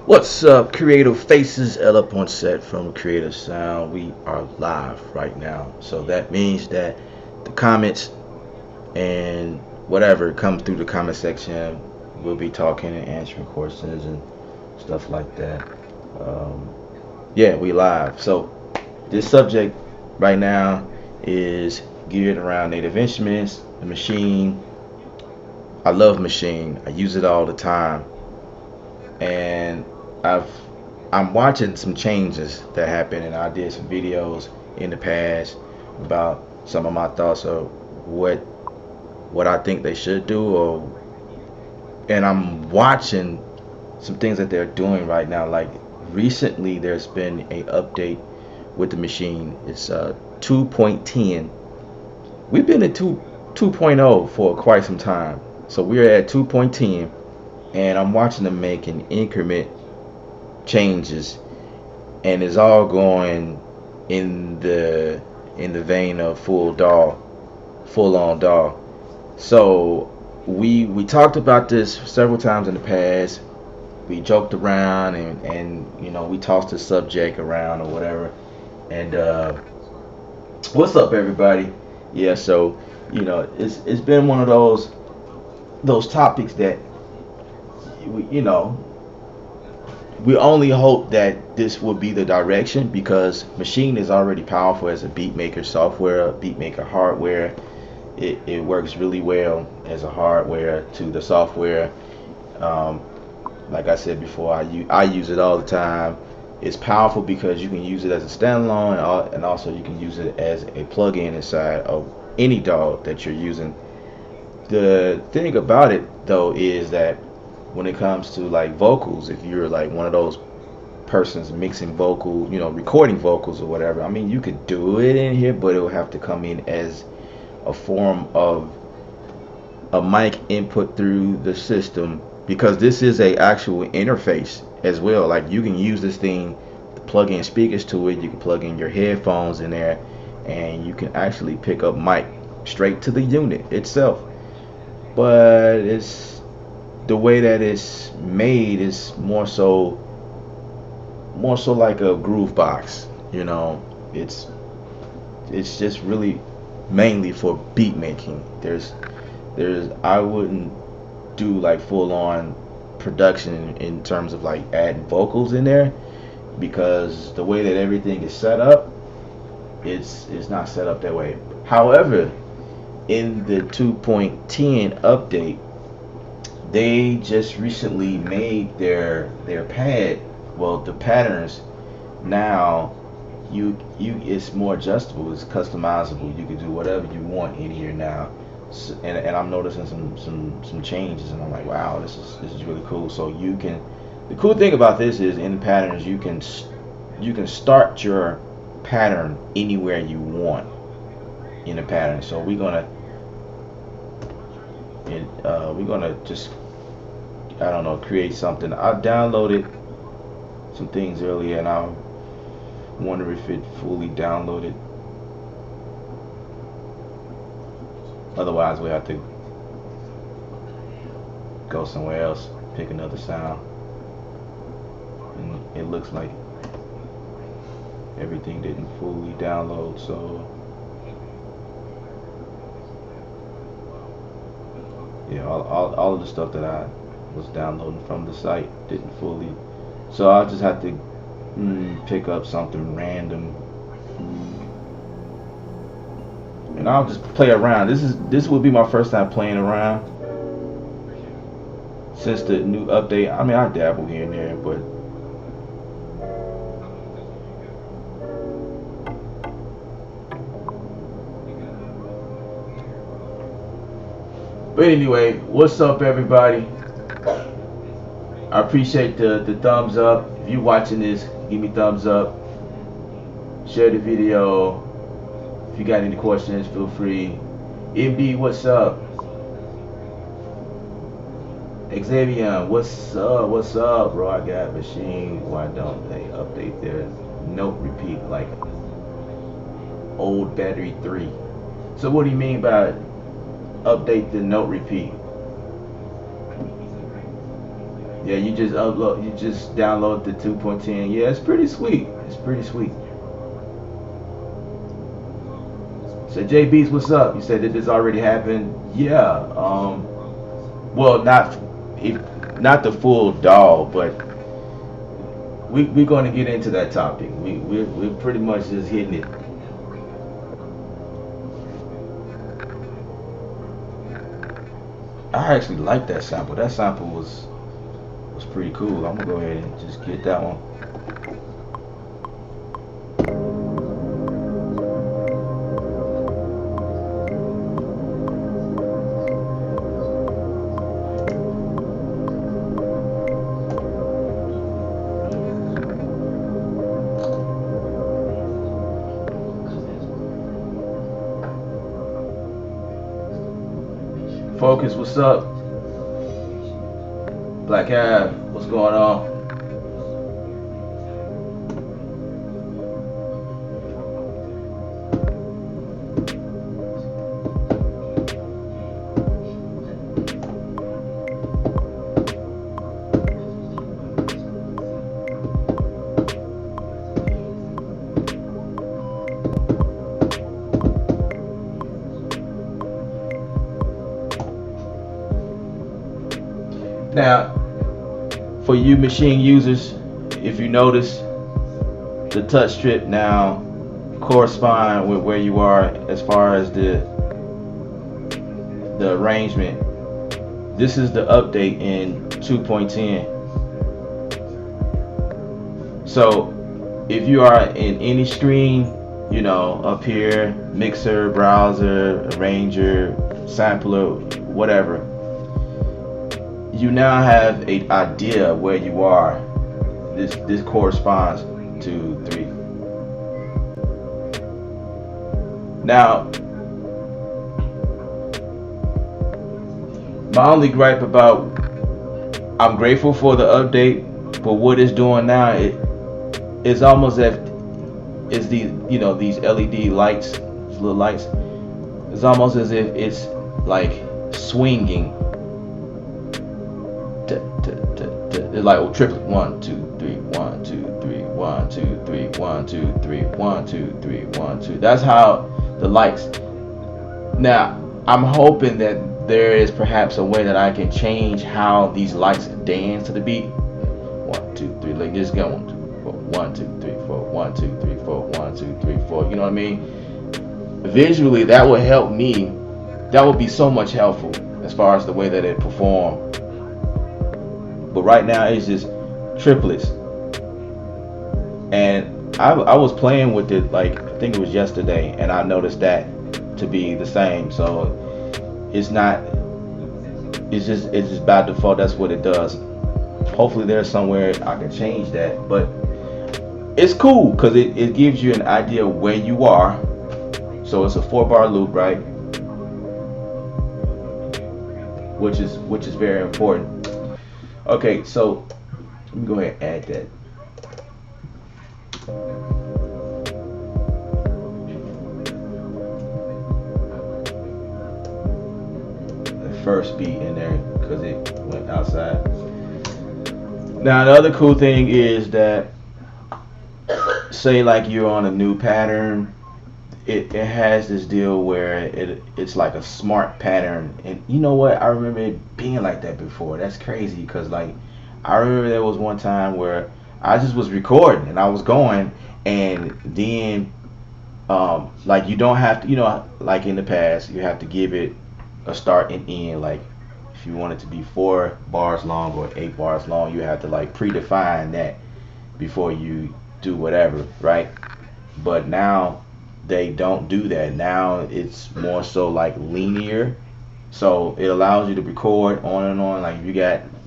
What's up, creative faces? L up on set from Creative Sound. We are live right now, so that means that the comments and whatever comes through the comment section, we'll be talking and answering questions and stuff like that. Um, yeah, we live. So this subject right now is geared around native instruments, the machine. I love machine. I use it all the time, and I've I'm watching some changes that happen, and I did some videos in the past about some of my thoughts of what I think they should do, or and I'm watching some things that they're doing right now. Like recently, there's been a update with the machine. It's 2.10. We've been at 2.0 for quite some time, so we're at 2.10, and I'm watching them make an increment changes, and it's all going in the vein of full on DAW. So we talked about this several times in the past. We joked around and we tossed the subject around or whatever. And what's up, everybody? Yeah, so it's been one of those topics that we only hope that this will be the direction, because Machine is already powerful as a beat maker software, beat maker hardware. It works really well as a hardware to the software. Um, like I said before, I use it all the time. It's powerful because you can use it as a standalone, and also you can use it as a plug-in inside of any DAW that you're using. The thing about it though is that when it comes to like vocals, if you're like one of those persons mixing vocal, recording vocals or whatever, I mean, you could do it in here, but it will have to come in as a form of a mic input through the system, because this is a actual interface as well. Like you can use this thing to plug in speakers to it. You can plug in your headphones in there, and you can actually pick up mic straight to the unit itself. But it's the way that it's made is more so like a groove box. It's just really mainly for beat making. There's I wouldn't do like full on production in terms of like adding vocals in there, because the way that everything is set up, it's not set up that way. However, in the 2.10 update, they just recently made their pad, well, the patterns now, you it's more adjustable, it's customizable, you can do whatever you want in here now. And I'm noticing some changes, and I'm like, wow, this is really cool. So the cool thing about this is, in patterns, you can start your pattern anywhere you want in the pattern. So we're gonna just, I don't know, create something. I downloaded some things earlier, and I wonder if it fully downloaded. Otherwise, we have to go somewhere else, pick another sound. And it looks like everything didn't fully download, so yeah, all of the stuff that I was downloading from the site didn't fully. So I just have to pick up something random, and I'll just play around. This will be my first time playing around since the new update. I mean, I dabble here and there, but anyway, what's up, everybody? I appreciate the thumbs up. If you're watching this, give me thumbs up. Share the video. If you got any questions, feel free. MD, what's up? Xavier, what's up? What's up, bro? I got Machine. Why don't they update their note repeat like old battery 3? So what do you mean by update the note repeat? Yeah, you just upload, you just download the 2.10. Yeah, it's pretty sweet. It's pretty sweet. So J Beats, what's up? You said that this already happened. Yeah. Well, if, not the full DAW, but we're going to get into that topic. We're pretty much just hitting it. I actually like that sample. That sample was pretty cool. I'm gonna go ahead and just get that one. Focus, what's up? Black Ab, what's going on? Now, for you Maschine users, if you notice, the touch strip now correspond with where you are as far as the arrangement. This is the update in 2.10. So if you are in any screen, you know, up here, mixer, browser, arranger, sampler, whatever, you now have an idea where you are. This corresponds to 3. Now, my only gripe about, I'm grateful for the update, but what it's doing now, it's almost as if these LED lights, these little lights, it's almost as if it's like swinging. It's like, oh, triplet, 1 2 3 1 2 3 1 2 3 1 2 3 1 2 3 1 2. That's how the lights. Now I'm hoping that there is perhaps a way that I can change how these lights dance to the beat. 1 2 3, like this go 1 2 4 1 2 3 4 1 2 3 4 1 2 3 4. You know what I mean? Visually, that would help me. That would be so much helpful as far as the way that it performed. But right now it's just triplets, and I was playing with it, like I think it was yesterday, and I noticed that to be the same. So it's not, it's just by default that's what it does. Hopefully there's somewhere I can change that, but it's cool because it gives you an idea of where you are. So it's a 4-bar loop, right? Which is very important. Okay, so let me go ahead and add that. The first beat in there because it went outside. Now the other cool thing is that, say like you're on a new pattern, it has this deal where it's like a smart pattern. And you know what, I remember it being like that before. That's crazy, because like I remember there was one time where I just was recording and I was going, and then like you don't have to, you know, like in the past you have to give it a start and end. Like if you want it to be 4 bars long or 8 bars long, you have to like predefine that before you do whatever, right? But now they don't do that. Now it's more so like linear, so it allows you to record on and on. Like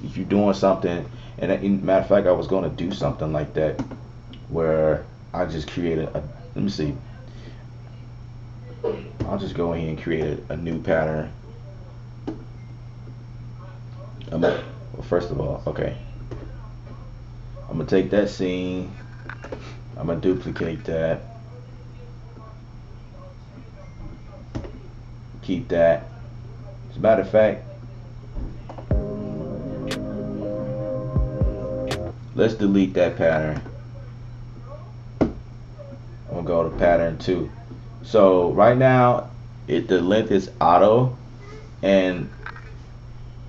if you're doing something, and matter of fact, I was going to do something like that where I just created a, let me see, I'll just go ahead and create a new pattern. Well, first of all, okay, I'm gonna take that scene, I'm gonna duplicate that, keep that. As a matter of fact, let's delete that pattern. I'm gonna go to pattern 2. So right now the length is auto, and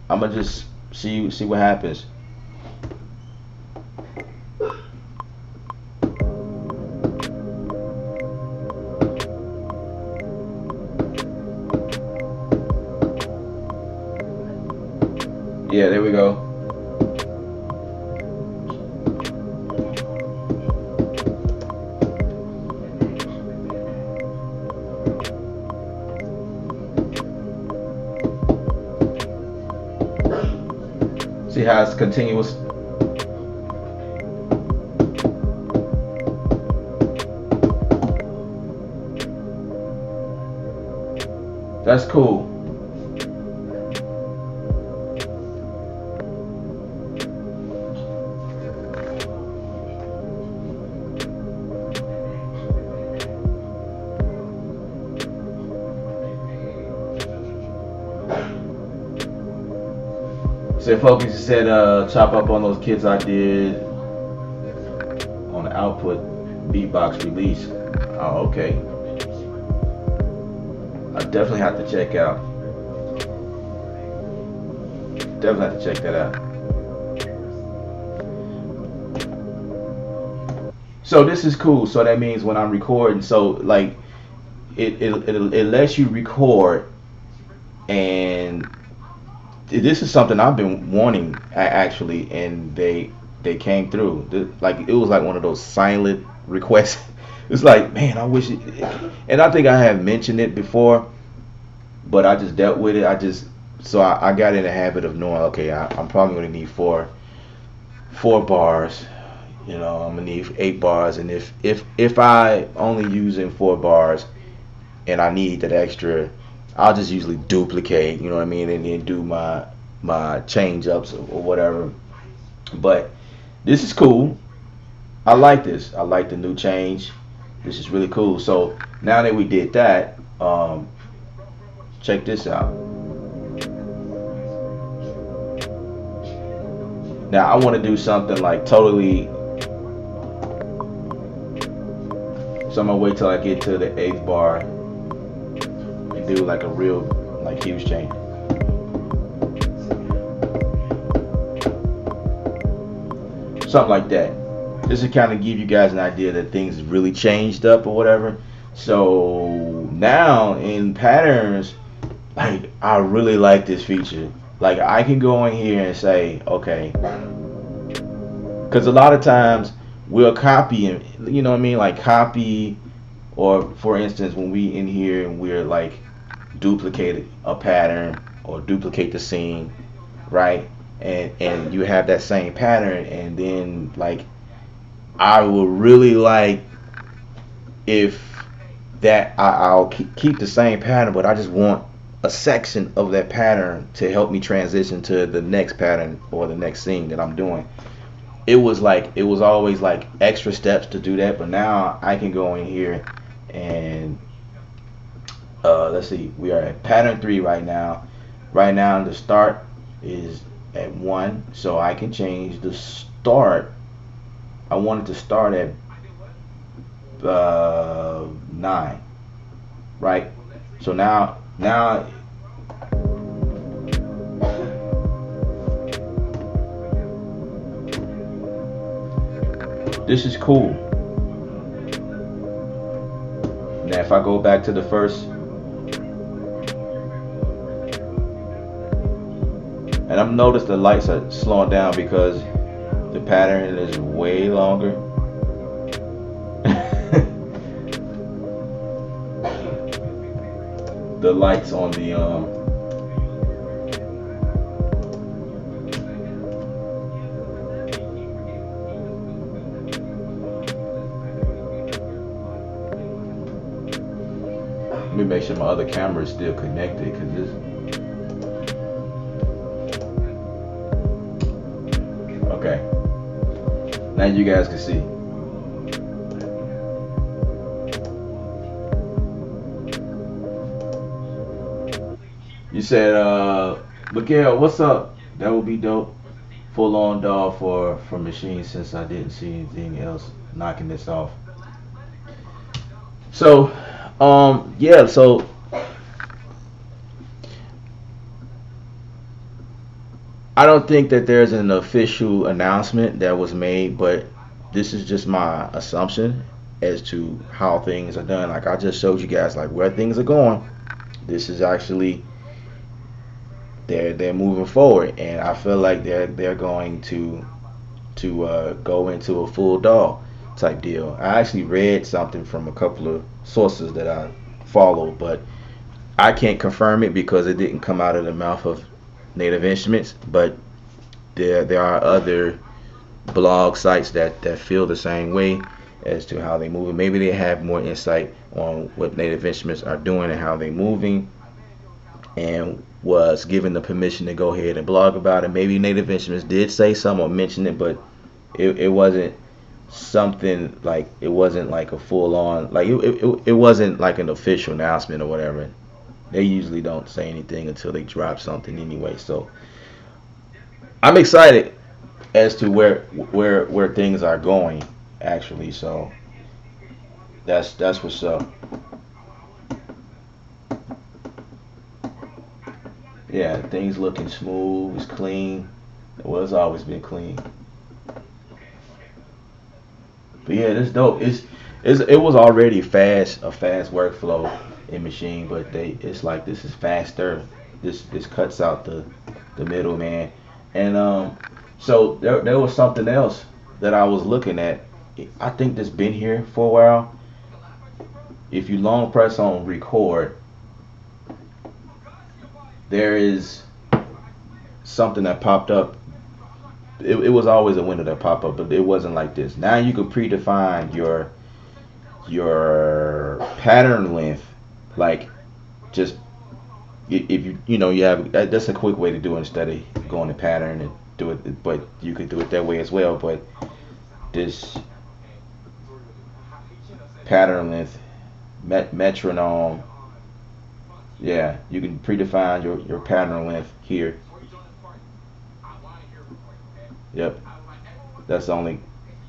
I'm gonna just see what happens. Yeah, there we go. See how it's continuous? That's cool. So Focus said chop up on those kits I did on the output Beatbox release. Oh, okay. I definitely have to check out. Definitely have to check that out. So this is cool. So that means when I'm recording, so like it lets you record, and this is something I've been wanting actually, and they came through. Like it was like one of those silent requests. It's like, man, I wish it, and I think I have mentioned it before, but I just dealt with it. I got in the habit of knowing, okay, I'm probably gonna need four bars. You know, I'm gonna need 8 bars, and if I only using 4 bars and I need that extra, I'll just usually duplicate, you know what I mean, and then do my change ups or whatever. But this is cool. I like this. I like the new change. This is really cool. So now that we did that, check this out. Now I want to do something like totally. So I'm gonna wait till I get to the 8th bar and do like a real like huge change. Something like that. Just to kind of give you guys an idea that things really changed up or whatever. So now in patterns, like I really like this feature. Like I can go in here and say, okay, because a lot of times we'll copy and, you know what I mean, like copy, or for instance when we in here and we're like duplicate a pattern or duplicate the scene, right? And you have that same pattern, and then like I would really like if that I'll keep the same pattern, but I just want a section of that pattern to help me transition to the next pattern or the next scene that I'm doing. It was always like extra steps to do that, but now I can go in here and let's see, we are at pattern 3 right now. Right now the start is at 1, so I can change the start. I wanted to start at 9, right? So now this is cool. Now if I go back to the first, and I've noticed the lights are slowing down because the pattern is way longer. The lights on the let me make sure my other camera is still connected, because this. Okay. Now you guys can see. You said, Miguel, what's up? That would be dope. full on DAW for Maschine, since I didn't see anything else knocking this off. So, yeah. So I don't think that there's an official announcement that was made, but this is just my assumption as to how things are done. Like I just showed you guys, like where things are going. This is actually they're moving forward, and I feel like they're going to go into a full DAW type deal. I actually read something from a couple of sources that I follow, but I can't confirm it because it didn't come out of the mouth of Native Instruments. But there are other blog sites that feel the same way as to how they move. Maybe they have more insight on what Native Instruments are doing and how they're moving, and was given the permission to go ahead and blog about it. Maybe Native Instruments did say something or mention it, but it wasn't something like, it wasn't like a full on, like it wasn't like an official announcement or whatever. They usually don't say anything until they drop something anyway. So I'm excited as to where things are going actually. So that's what's up. Yeah, things looking smooth, it's clean. Well, it's always been clean. But yeah, this dope. It was already a fast workflow in Maschine, but it's like this is faster. This cuts out the middleman. And so there was something else that I was looking at. I think that's been here for a while. If you long press on record, there is something that popped up. It was always a window that popped up, but it wasn't like this. Now you can predefine your pattern length, like just if you have, that's a quick way to do it instead of going to pattern and do it, but you could do it that way as well. But this pattern length, metronome, yeah, you can predefine your pattern length here. Yep, that's only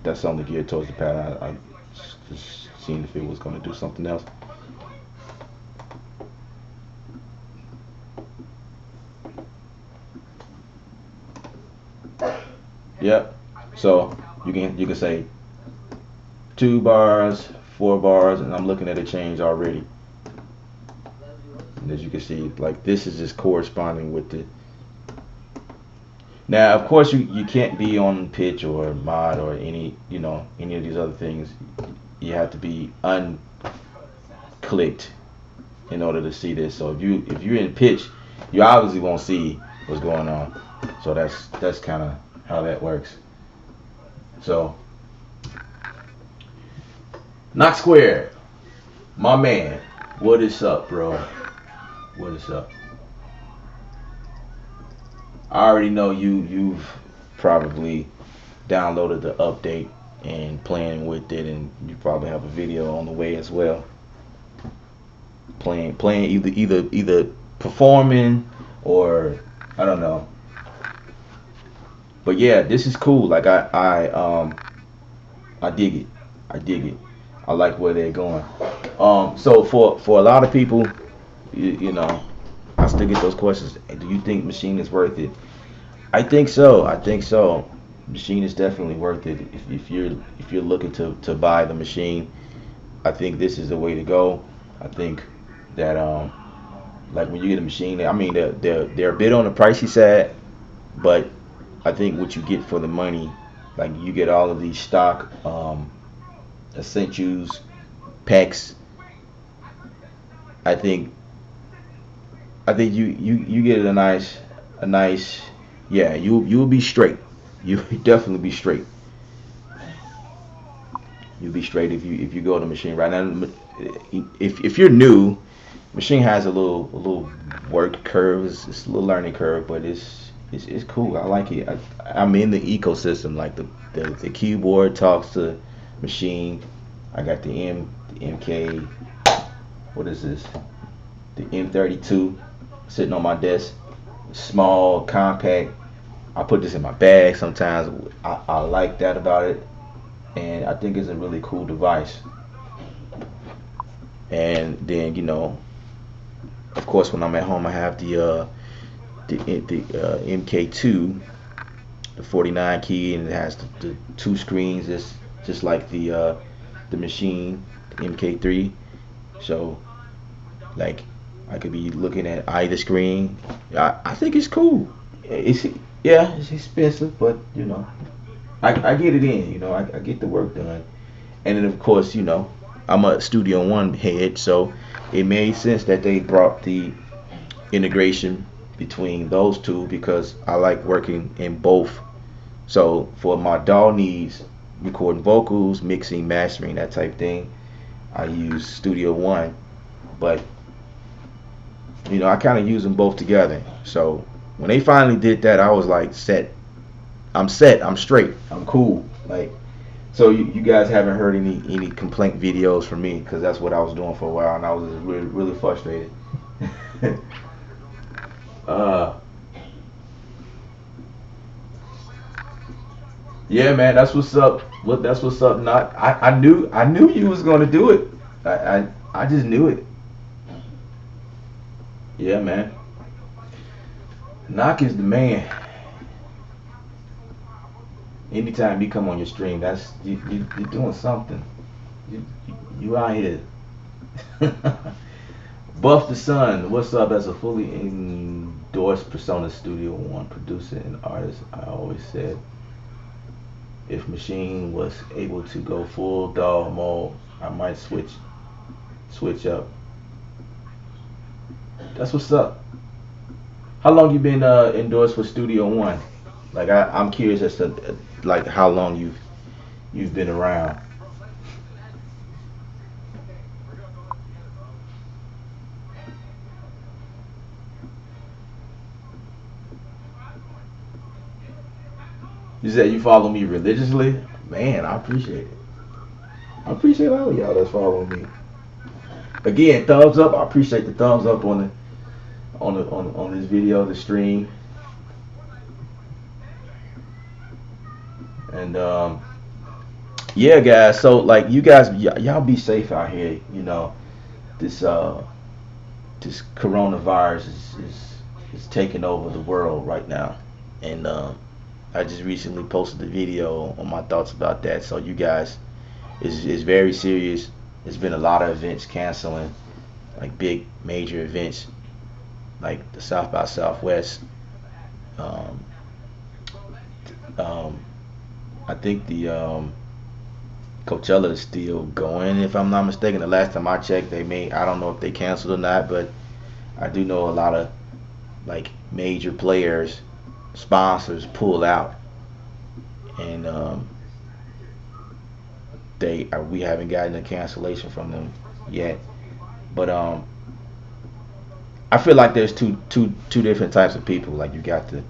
geared towards the pattern. I just seen if it was going to do something else. Yep. So you can say 2 bars, 4 bars, and I'm looking at a change already. And as you can see, like this is just corresponding with the. Now, of course, you can't be on pitch or mod or any of these other things. You have to be unclicked in order to see this. So if you're in pitch, you obviously won't see what's going on. So that's kind of how that works. So Knock Square, my man, what is up, bro? What is up? I already know you've probably downloaded the update and playing with it, and you probably have a video on the way as well. Playing either performing or I don't know. But yeah, this is cool. Like I dig it. I dig it. I like where they're going. So for a lot of people, you know, I still get those questions. Do you think Maschine is worth it? I think so. I think so. Maschine is definitely worth it. If you're looking to buy the Maschine, I think this is the way to go. I think that like when you get a Maschine, I mean they're a bit on the pricey side, but I think what you get for the money, like you get all of these stock essentials, packs. I think you get a nice, yeah, you'll be straight. You'll definitely be straight. You'll be straight if you go to Maschine right now. If you're new, Maschine has a little work curve. It's a little learning curve, but it's cool. I like it. I'm in the ecosystem. Like the keyboard talks to Maschine. I got the MK. What is this? The M32 sitting on my desk. Small, compact. I put this in my bag sometimes. I like that about it, and I think it's a really cool device. And then of course, when I'm at home, I have the MK2, the 49 key, and it has the two screens. It's just like the Maschine, the MK3. So like I could be looking at either screen. I think it's cool. It's Yeah, it's expensive, but I get it in. I get the work done. And then of course, I'm a Studio One head, so it made sense that they brought the integration between those two because I like working in both. So for my DAW needs, recording vocals, mixing, mastering, that type thing, I use Studio One. But I kind of use them both together. So when they finally did that, I was like set. I'm set. I'm straight. I'm cool. Like, so you guys haven't heard any complaint videos from me because that's what I was doing for a while, and I was really really frustrated. uh, yeah, man, that's what's up. That's what's up. Not I knew you was gonna do it. I just knew it. Yeah, man. Knock is the man. Anytime you come on your stream, that's you're doing something. You out here. Buff the Sun, what's up? As a fully endorsed Persona Studio One producer and artist, I always said if Maschine was able to go full DAW mode, I might switch up. That's what's up. How long you been endorsed for Studio One? Like I'm curious as to like how long you've been around. You said you follow me religiously? Man, I appreciate it. I appreciate all of y'all that's following me. Again, thumbs up. I appreciate the thumbs up on this video, the stream. And yeah, guys. So like, you guys, y'all be safe out here. This this coronavirus is taking over the world right now, and I just recently posted a video on my thoughts about that. So you guys, it's very serious. There's been a lot of events canceling, like big major events, like the South by Southwest. Um, um, I think the Coachella is still going, if I'm not mistaken. The last time I checked, I don't know if they canceled or not, but I do know a lot of like major players, sponsors pull out, and we haven't gotten a cancellation from them yet. But I feel like there's two different types of people. Like you got the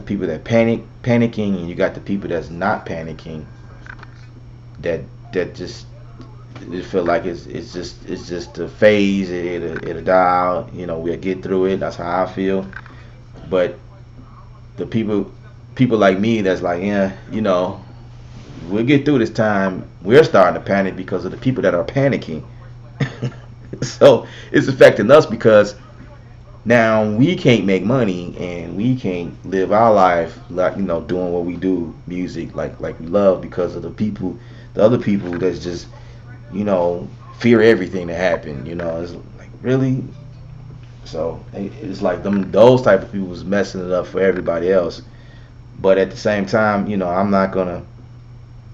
people that panicking, and you got the people that's not panicking. That just feel like it's just a phase. It'll die out. We'll get through it. That's how I feel. But the people like me that's like, yeah, we'll get through this time. We're starting to panic because of the people that are panicking. So it's affecting us because now we can't make money and we can't live our life like doing what we do, music like we love, because of the other people that's just fear everything to happen. It's like, really. So it's like those type of people is messing it up for everybody else. But at the same time, I'm not gonna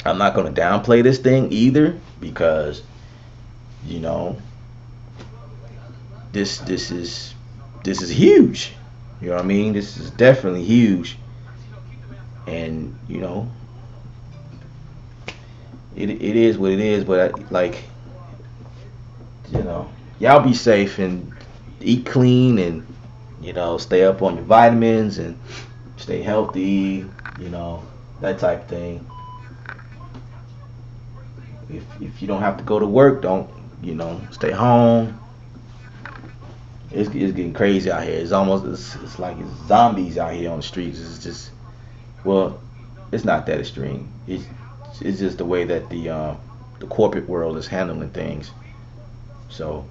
downplay this thing either, because this is huge. You know what I mean? This is definitely huge, and it is what it is. But y'all be safe and eat clean, and stay up on your vitamins and stay healthy. That type of thing. If you don't have to go to work, don't stay home. it's getting crazy out here. It's like it's zombies out here on the streets. It's just, well, it's not that extreme. It's just the way that the corporate world is handling things. So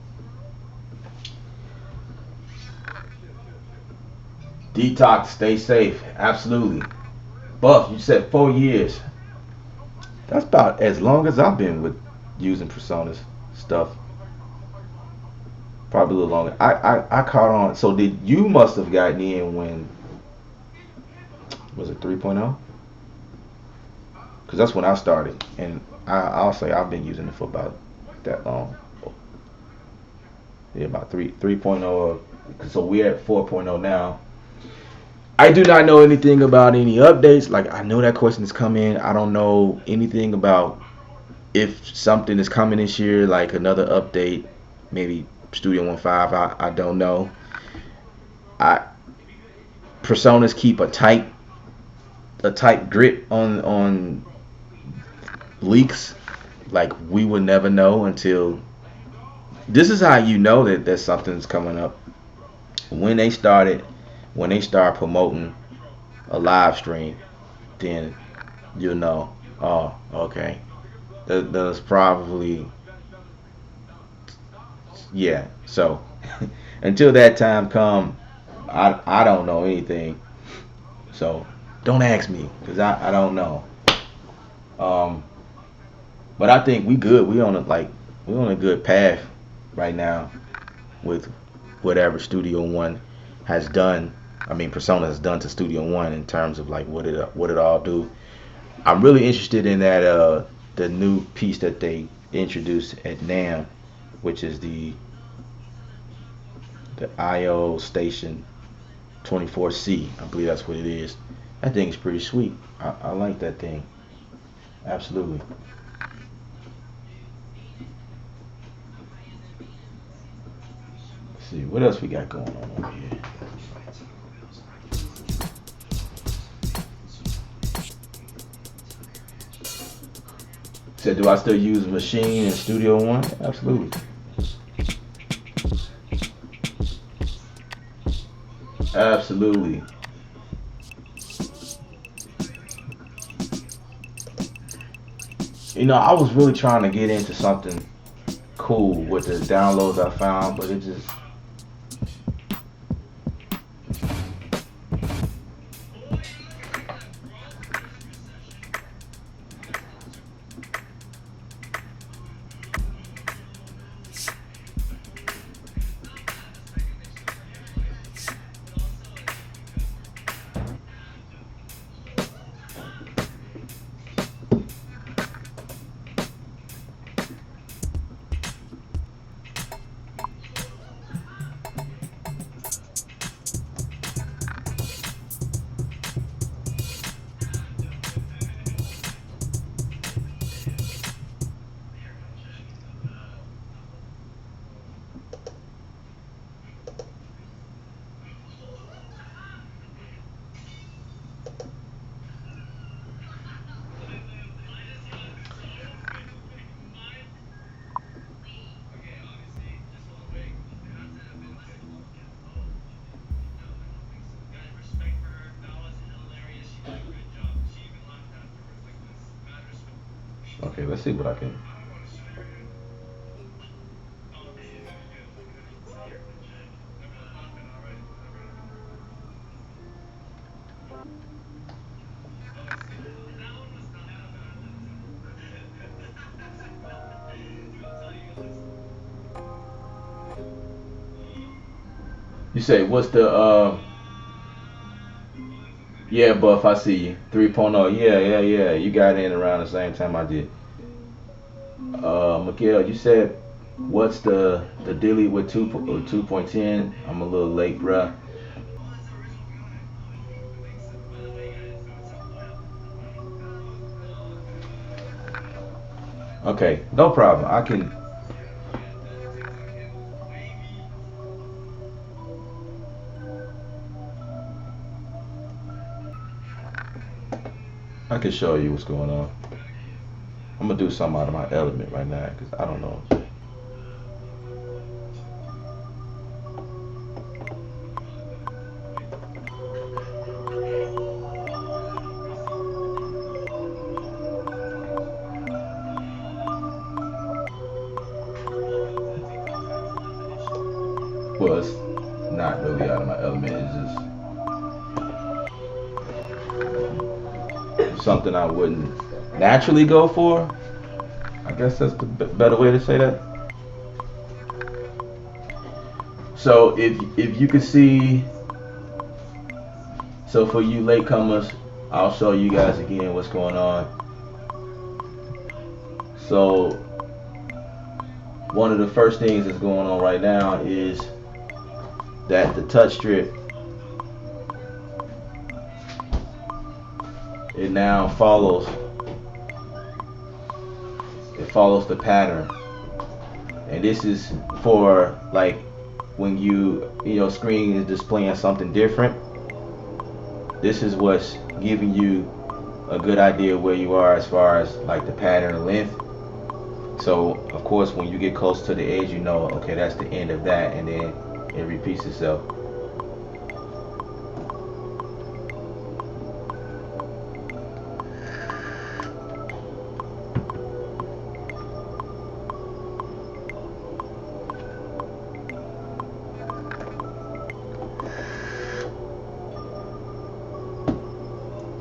detox, stay safe, absolutely. Buff, you said 4 years. That's about as long as I've been with using personas stuff. Probably a little longer. I caught on. So did you must have gotten in when was it 3.0? Because that's when I started, and I'll say I've been using it for about that long. Yeah, about 3.0. So we're at 4.0 now. I do not know anything about any updates. Like, I know that question is coming. I don't know anything about if something is coming this year, like another update, maybe Studio 1.5. I don't know. I Personas keep a tight grip on leaks. Like, we would never know until this is how you know that something's coming up when they start promoting a live stream. Then you'll know. Oh, okay. That's probably, yeah. So until that time come, I don't know anything. So don't ask me because I don't know. Um, but I think we good. We on a good path right now with whatever Studio One has done. I mean, Persona has done to Studio One in terms of like what it all do. I'm really interested in that the new piece that they introduced at NAMM, which is the IO Station 24C. I believe that's what it is. That thing's pretty sweet. I like that thing. Absolutely. Let's see what else we got going on over here. Said, do I still use Maschine in Studio One? Absolutely. Absolutely. I was really trying to get into something cool with the downloads I found, but it just okay. Let's see what I can. You say what's the yeah, Buff, I see you. 3.0. Yeah, yeah, yeah. You got in around the same time I did. Miguel, you said what's the dealie with 2.10? I'm a little late, bruh. Okay, no problem. I can show you what's going on. I'm gonna do something out of my element right now because I don't know. something I wouldn't naturally go for. I guess that's the better way to say that. So if you could see, so for you latecomers, I'll show you guys again what's going on. So one of the first things that's going on right now is that the touch strip, it now follows the pattern, and this is for like when you know screen is displaying something different. This is what's giving you a good idea of where you are as far as like the pattern length. So of course when you get close to the edge, you know, okay, that's the end of that, and then it repeats itself.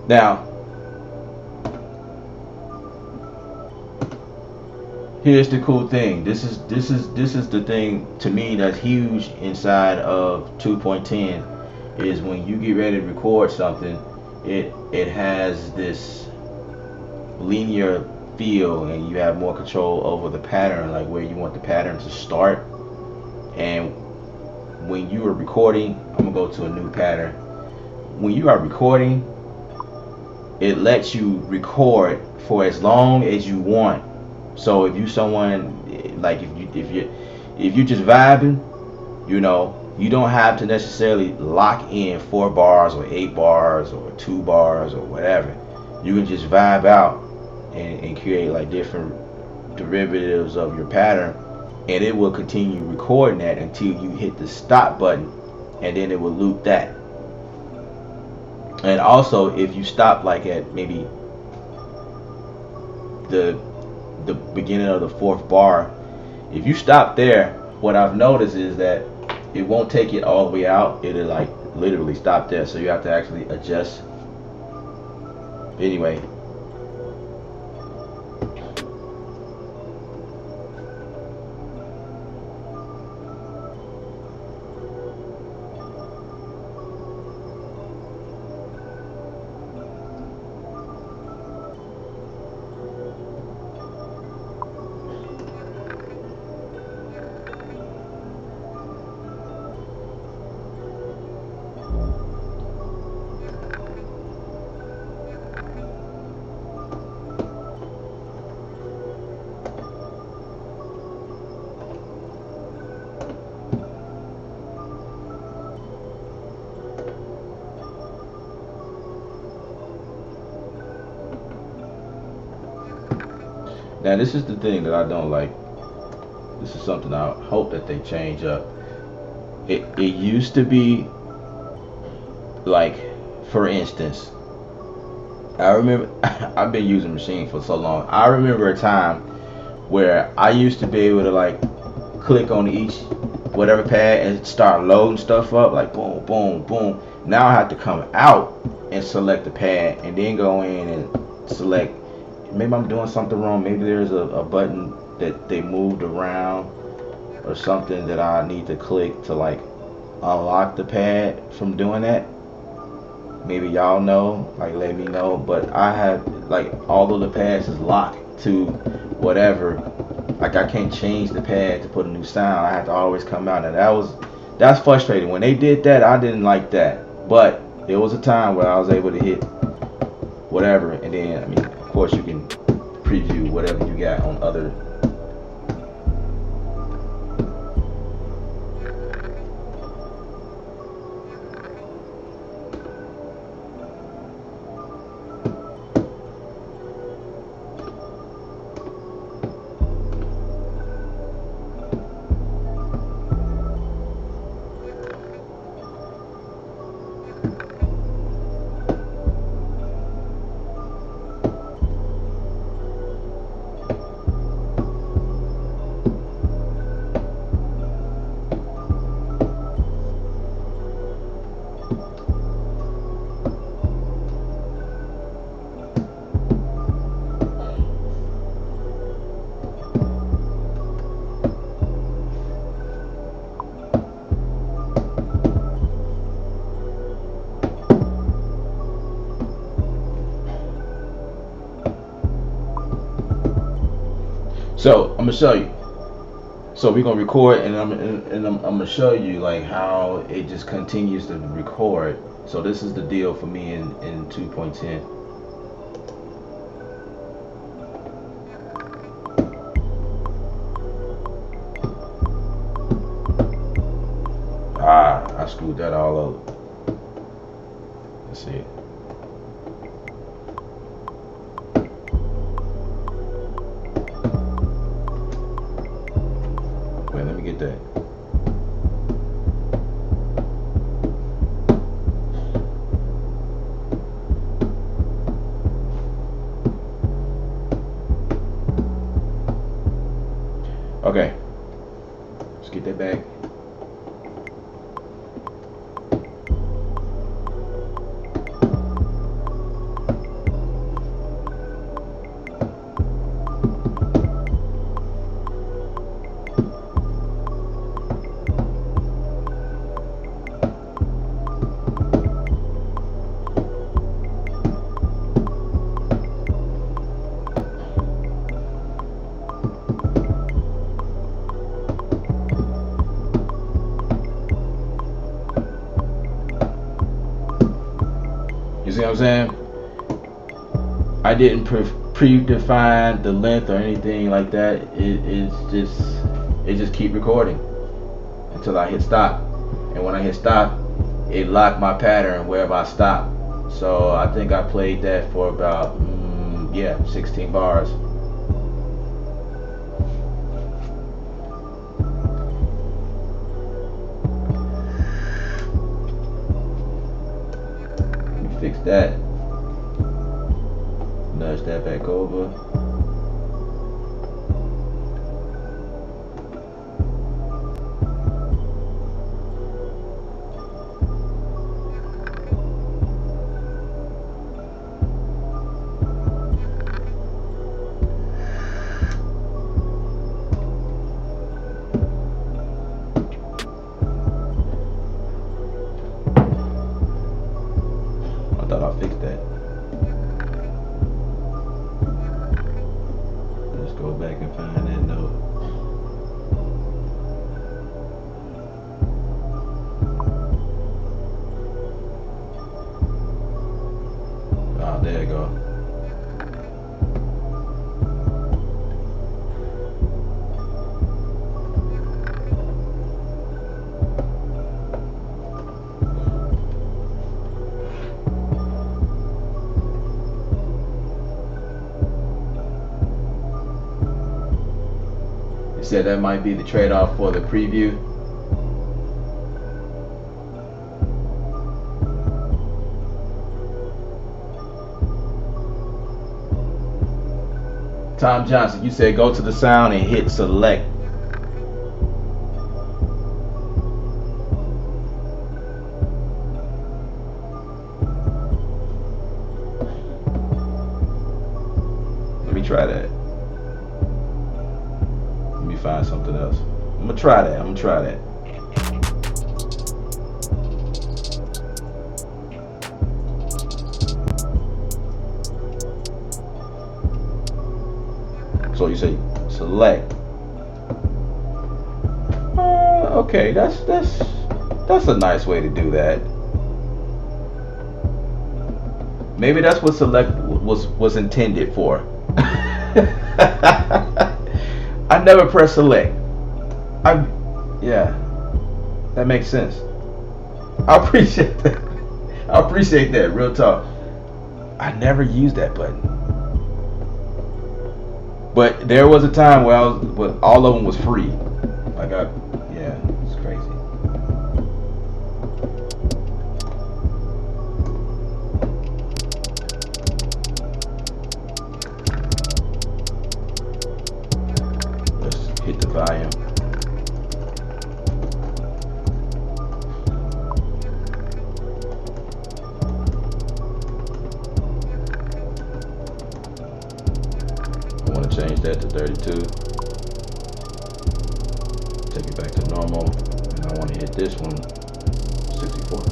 Now, here's the cool thing. This is the thing to me that's huge inside of 2.10 is when you get ready to record something, it has this linear feel, and you have more control over the pattern, like where you want the pattern to start. And when you are recording, I'm gonna go to a new pattern. When you are recording, it lets you record for as long as you want. So if you someone like if you just vibing, you know, you don't have to necessarily lock in 4 bars or 8 bars or 2 bars or whatever. You can just vibe out and create like different derivatives of your pattern, and it will continue recording that until you hit the stop button, and then it will loop that. And also, if you stop like at maybe the beginning of the 4th bar, if you stop there, what I've noticed is that it won't take it all the way out. It'll like literally stop there, so you have to actually adjust. Anyway, now this is the thing that I don't like. This is something I hope that they change up. It used to be like, for instance, I remember I've been using Maschine for so long. I remember a time where I used to be able to like click on each whatever pad and start loading stuff up, like boom, boom, boom. Now I have to come out and select the pad and then go in and select. Maybe I'm doing something wrong. Maybe there's a button that they moved around or something that I need to click to like unlock the pad from doing that. Maybe y'all know, like let me know. But I have like all of the pads is locked to whatever. Like I can't change the pad to put a new sound. I have to always come out, and that's frustrating. When they did that, I didn't like that. But there was a time where I was able to hit whatever, and then I mean, of course you can preview whatever you got on other. So I'm gonna show you. So we're gonna record, and I'm gonna show you like how it just continues to record. So this is the deal for me in 2.10. I screwed that all up. Let's see. Wait, let me get that. Okay, let's get that back. You see what I'm saying? I didn't predefine the length or anything like that. It just keep recording until I hit stop. And when I hit stop, it locked my pattern wherever I stop. So I think I played that for about 16 bars. Fix that. Nudge that back over. I thought I fixed that. Let's go back and find that note. Ah, there you go. Said that might be the trade-off for the preview. Tom Johnson, you said go to the sound and hit select. Let me try that. Find something else. I'm gonna try that. So you say select. Okay, that's a nice way to do that. Maybe that's what select was intended for. I never press select. Yeah, that makes sense. I appreciate that. I appreciate that. Real talk. I never used that button. But there was a time where all of them was free. Like yeah, it's crazy. Hit the volume. I want to change that to 32. Take it back to normal. And I want to hit this one 64.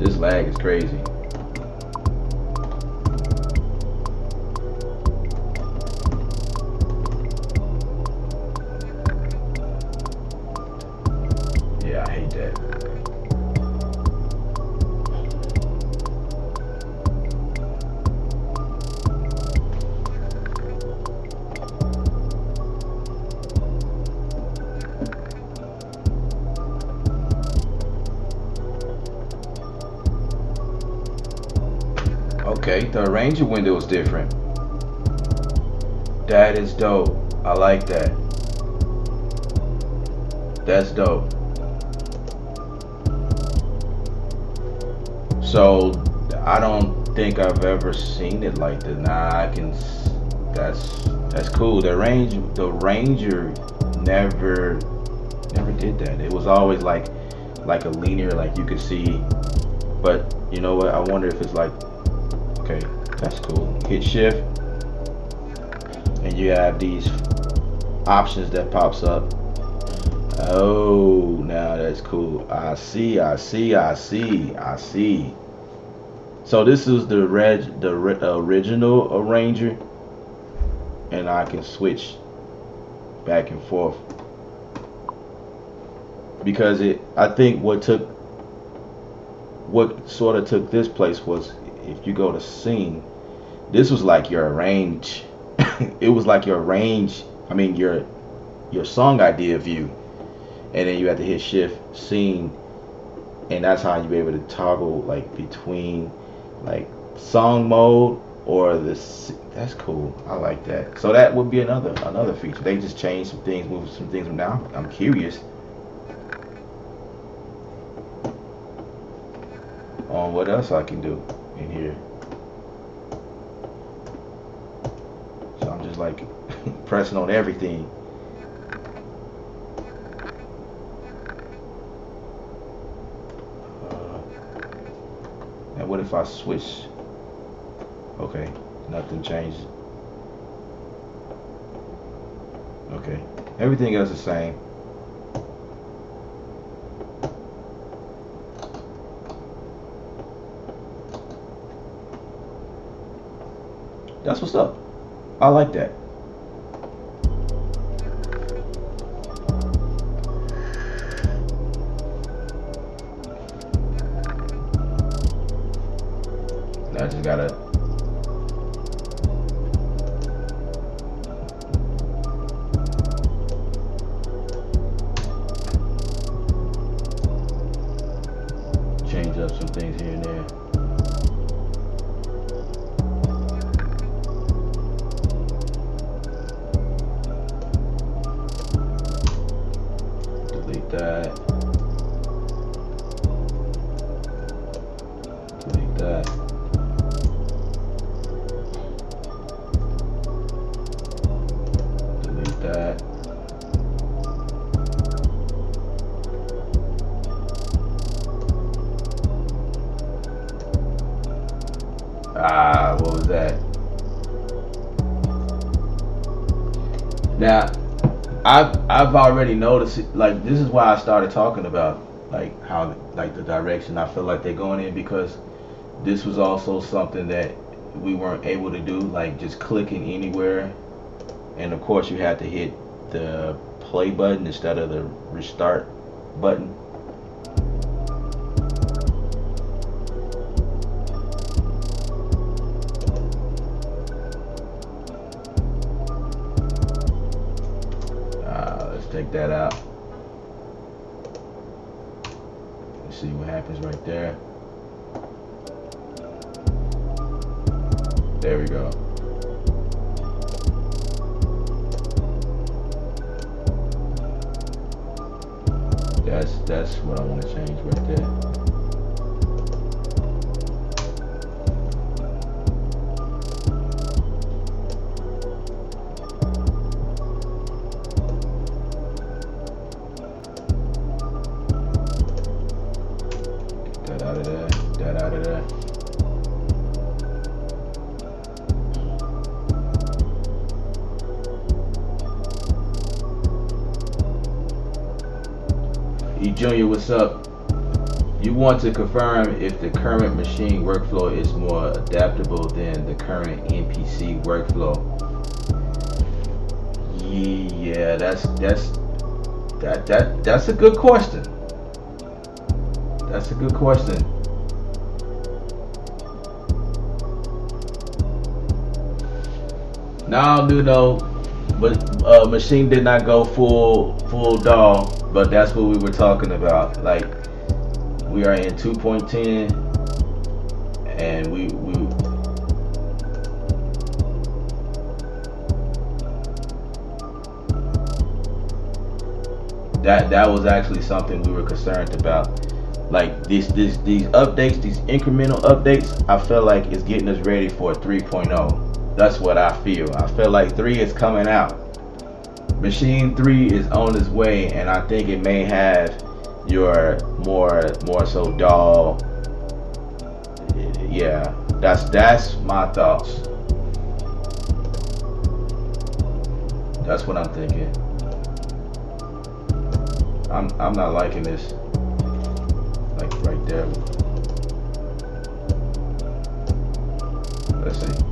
This lag is crazy. Yeah, I hate that. Okay, the arranger window is different. That is dope. I like that. That's dope. So I don't think I've ever seen it like that. Nah, I can. That's cool. The Ranger never did that. It was always like a linear, like you could see. But you know what? I wonder if it's like. Okay, that's cool. Hit shift, and you have these options that pops up. Oh, now that's cool. I see. So this is the original arranger, and I can switch back and forth because I think what sort of took this place was if you go to scene, this was like your arrange. It was like your arrange. I mean your song idea view. And then you have to hit shift scene, and that's how you be able to toggle like between like song mode or this. That's cool. I like that. So that would be another feature. They just changed some things, moved some things from now. I'm curious on what else I can do in here. So I'm just like pressing on everything. What if I switch? Okay, nothing changed. Okay, everything else is the same. That's what's up. I like that. I just gotta change up some things here and there. Delete that. Delete that. That. What was that? Now, I've already noticed it. Like, this is why I started talking about like how like the direction I feel like they're going in, because this was also something that we weren't able to do, like just clicking anywhere. And of course you had to hit the play button instead of the restart button. Let's take that out. Let's see what happens right there. There we go. That's what I want to change right there. Get that out of there. That out of there. E Junior, what's up? You want to confirm if the current machine workflow is more adaptable than the current NPC workflow. Yeah, that's a good question. That's a good question. Now, but Machine did not go full DAW, but that's what we were talking about. Like, we are in 2.10, and we that was actually something we were concerned about. Like these updates, these incremental updates, I feel like it's getting us ready for 3.0. That's what I feel. I feel like 3 is coming out. Machine 3 is on its way, and I think it may have your more so DAW. Yeah, that's my thoughts. That's what I'm thinking. I'm not liking this. Like right there. Let's see.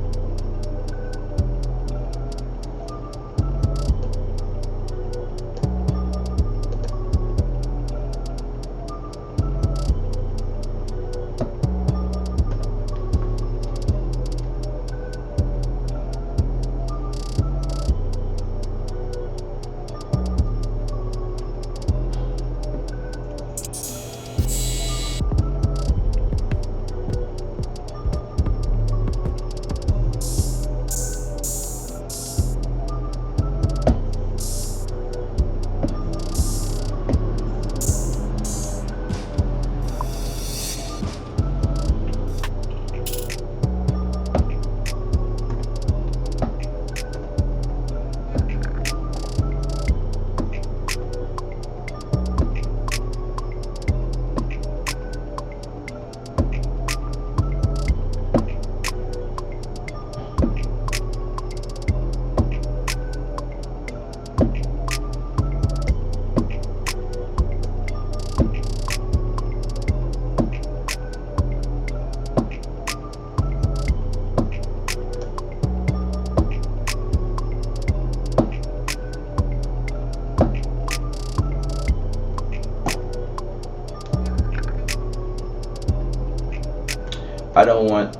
I don't want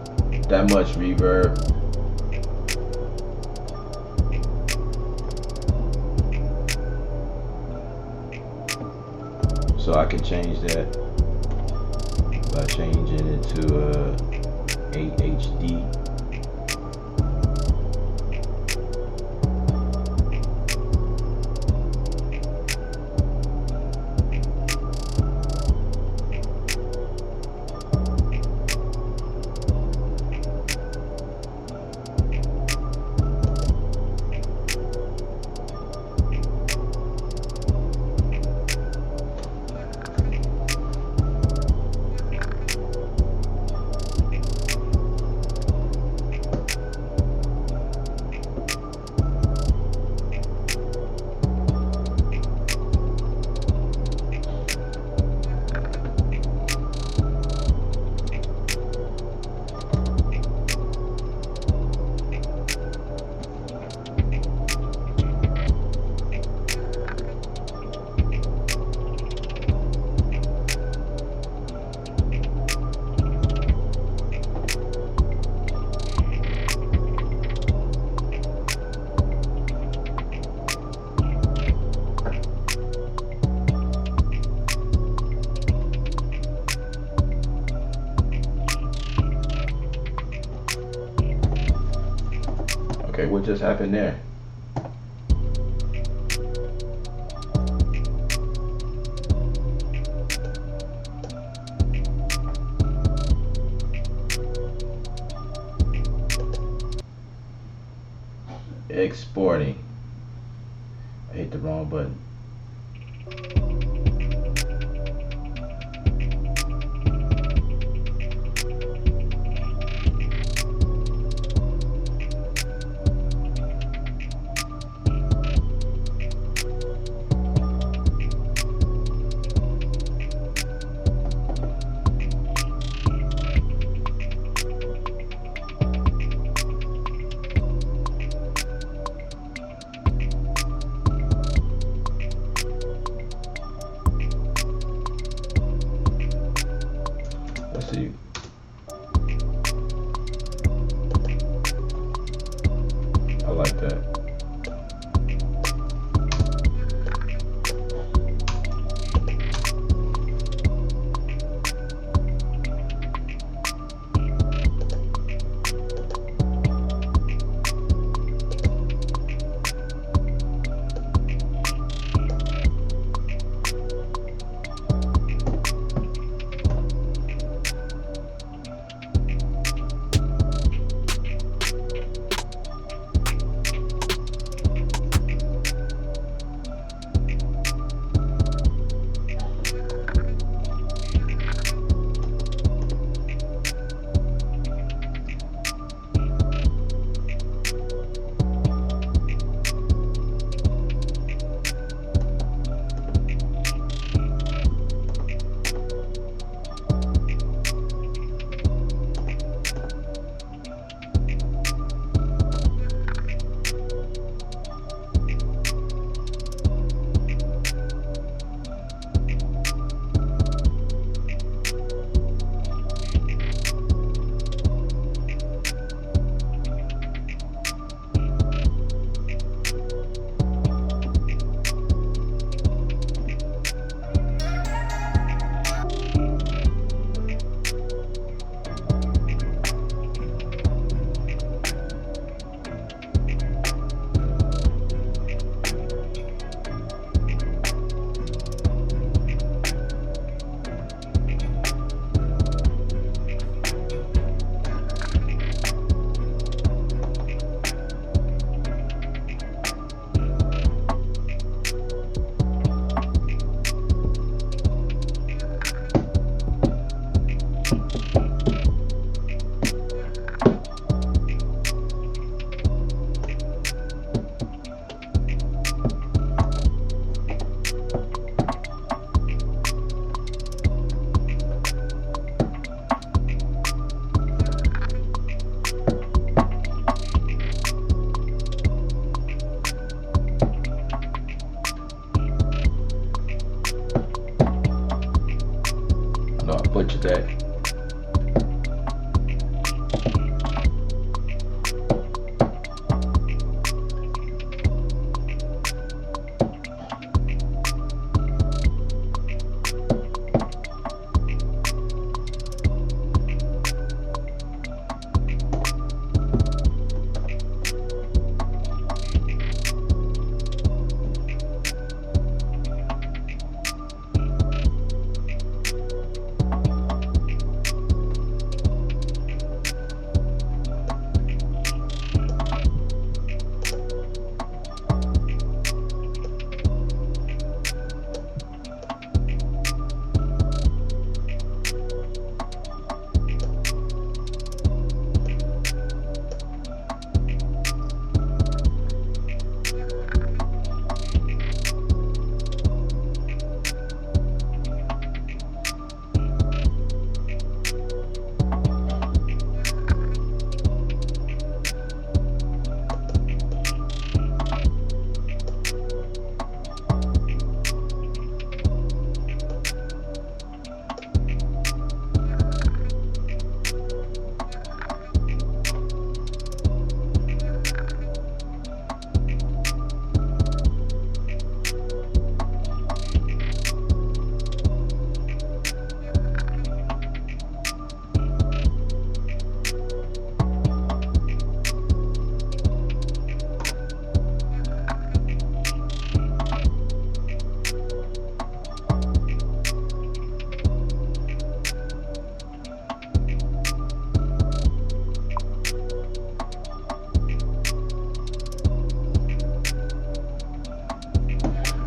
that much reverb. So I can change that by changing it to AHD. Okay, what just happened there? Exporting. I hit the wrong button. that.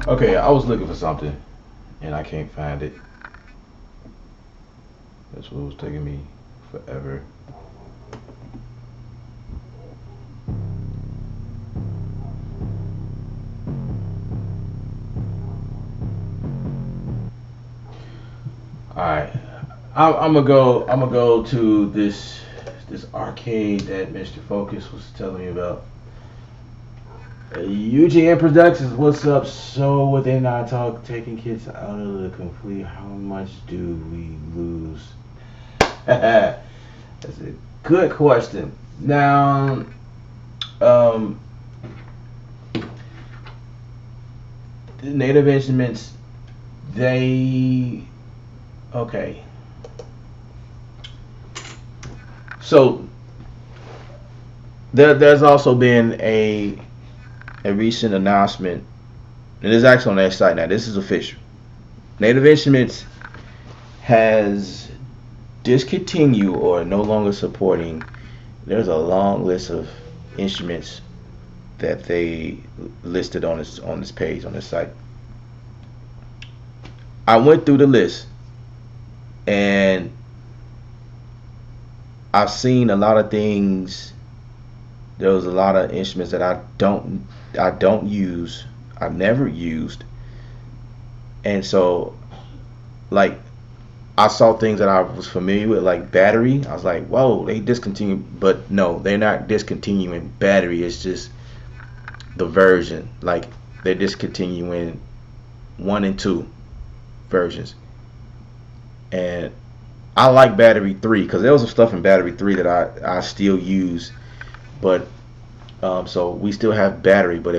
Okay, I was looking for something and I can't find it. That's what was taking me forever. All right, I'm gonna go. I'm gonna go to this arcade that Mr. Focus was telling me about. UGN Productions, what's up? So within our talk, taking kids out of the complete, how much do we lose? That's a good question. Now, the native instruments, okay. So there's also been a recent announcement, and it's actually on their site now. This is official. Native Instruments has discontinued or no longer supporting. There's a long list of instruments that they listed on this page on this site. I went through the list, and I've seen a lot of things. There was a lot of instruments that I don't use. I've never used. And so, like, I saw things that I was familiar with, like battery. I was like, whoa, they discontinued. But no, they're not discontinuing battery. It's just the version. Like, they're discontinuing 1 and 2 versions. And I like battery 3 because there was some stuff in battery 3 that I still use. But so we still have battery, but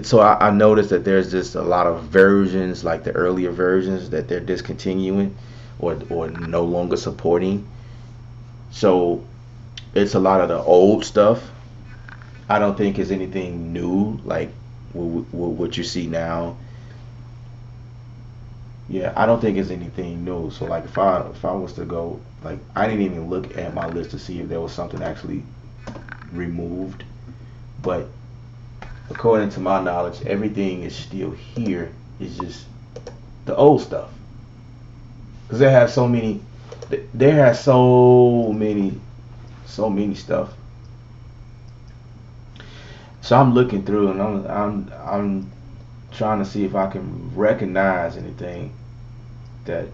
so I noticed that there's just a lot of versions, like the earlier versions, that they're discontinuing or no longer supporting. So it's a lot of the old stuff. I don't think it's anything new like what you see now. Yeah, I don't think it's anything new. So like if I was to go, like, I didn't even look at my list to see if there was something actually removed, but according to my knowledge, everything is still here. It's just the old stuff, because they have so many stuff. So I'm looking through, and I'm trying to see if I can recognize anything that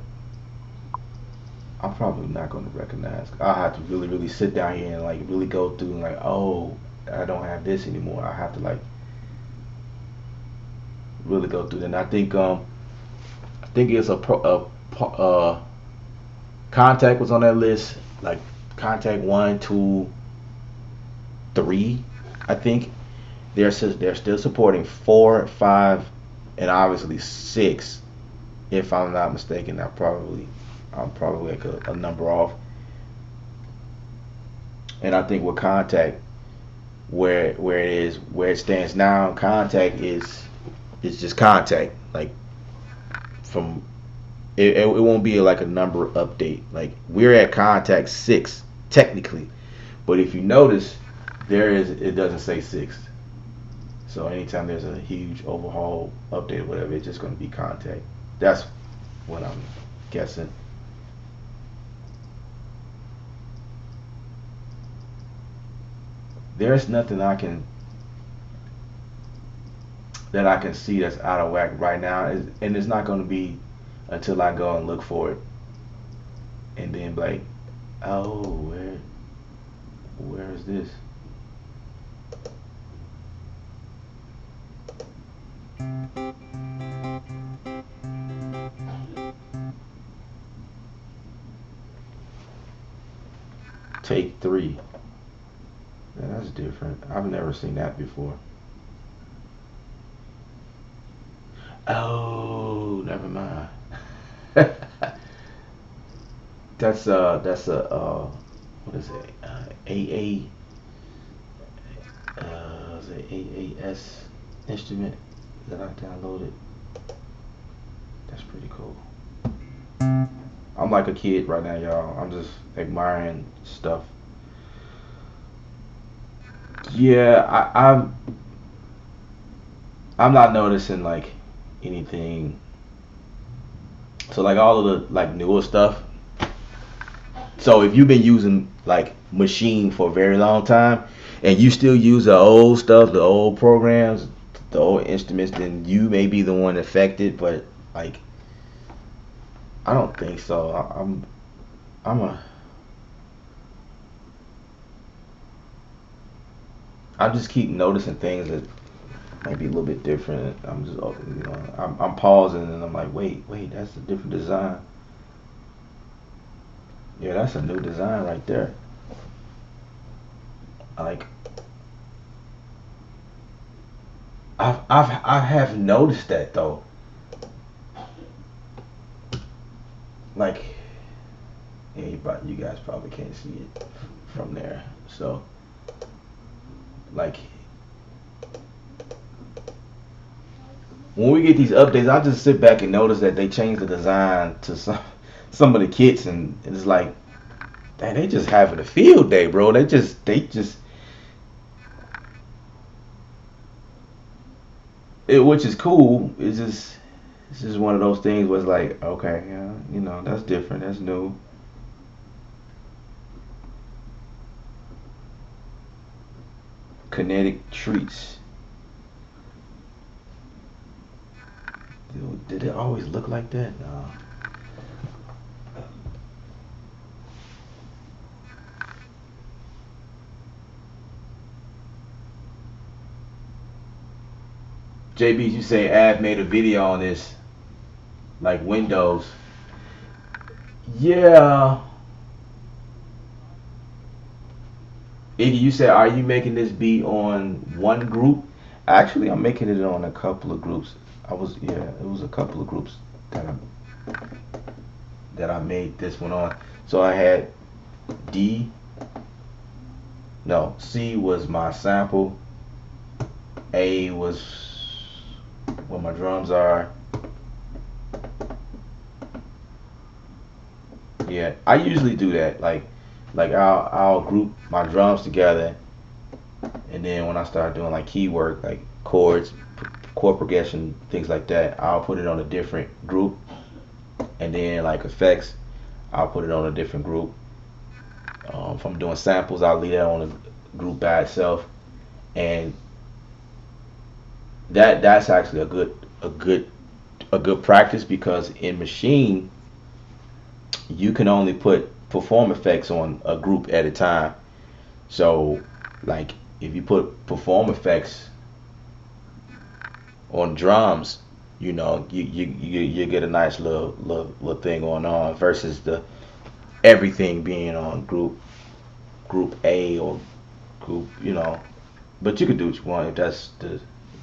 I'm probably not going to recognize. I have to really sit down here and like really go through and like, oh, I don't have this anymore. I have to like really go through. And I think it's Contact was on that list, like Contact 1, 2, 3, I think. They're still supporting 4, 5, and obviously 6. If I'm not mistaken, I'm probably like a number off. And I think with Contact, where it stands now, Contact is it's just Contact. Like from it won't be like a number update. Like we're at Contact 6 technically, but if you notice, it doesn't say 6. So anytime there's a huge overhaul update or whatever, it's just going to be Contact. That's what I'm guessing. There's nothing that I can see that's out of whack right now, and it's not going to be until I go and look for it, and then be like, oh, where is this? Take 3. Yeah, that's different. I've never seen that before. Oh, never mind. That's a what is it? AA is it AAS instrument that I downloaded. That's pretty cool. I'm like a kid right now, y'all. I'm just admiring stuff. Yeah, I'm not noticing like anything. So like all of the like newer stuff. So if you've been using like Maschine for a very long time, and you still use the old stuff, the old programs, the old instruments, then you may be the one affected. But like I don't think so. I'm a I just keep noticing things that might be a little bit different. I'm just I'm pausing and I'm like, wait, that's a different design. Yeah, that's a new design right there. Like I have noticed that though. Like yeah, you guys probably can't see it from there. So like when we get these updates, I just sit back and notice that they change the design to some of the kits, and it's like, dang, they just having a field day, bro. They just which is cool. It's just one of those things where it's like, okay, yeah, that's different, that's new. Kinetic treats. Did it always look like that? No. JB, you say Av made a video on this, like Windows. Yeah. Iggy, you said, are you making this beat on one group? Actually, I'm making it on a couple of groups. Yeah, it was a couple of groups that I made this one on. So I had D, no, C was my sample, A was where my drums are. Yeah, I usually do that. Like I'll group my drums together, and then when I start doing like key work, like chords, chord progression, things like that, I'll put it on a different group, and then like effects, I'll put it on a different group. If I'm doing samples, I'll leave that on a group by itself, and that's actually a good practice, because in Maschine you can only put perform effects on a group at a time. So like if you put perform effects on drums, you get a nice little thing going on, versus everything being on group A or group, but you could do what you want if that's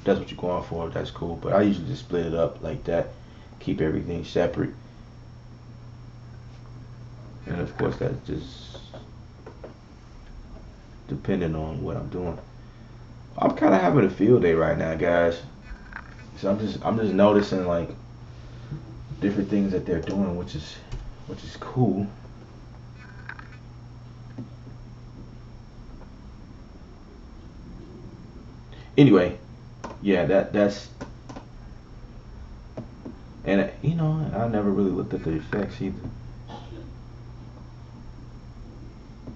what you're going for. That's cool. But I usually just split it up like that, keep everything separate, and of course that's just depending on what I'm doing. I'm kind of having a field day right now, guys. So I'm just noticing like different things that they're doing, which is cool. Anyway, yeah, that's and I never really looked at the effects either.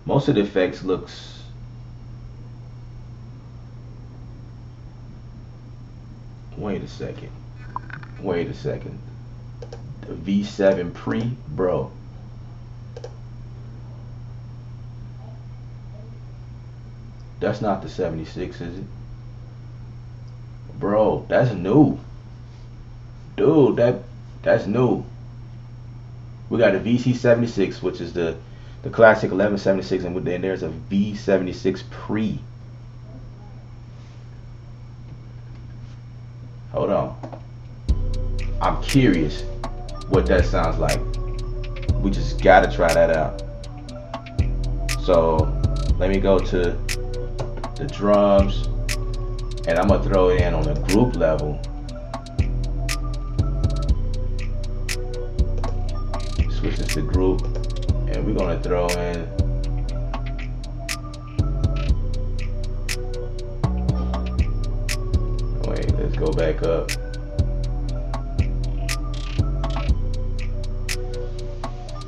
Most of the effects looks wait a second. The V7 pre, bro. That's not the 76, is it? Bro, that's new. Dude, that's new. We got a VC76, which is the classic 1176, and then there's a V76 pre. Hold on. I'm curious what that sounds like. We just gotta try that out. So let me go to the drums, and I'm gonna throw it in on the group level. Switch this to group, and we're gonna throw in wait, let's go back up.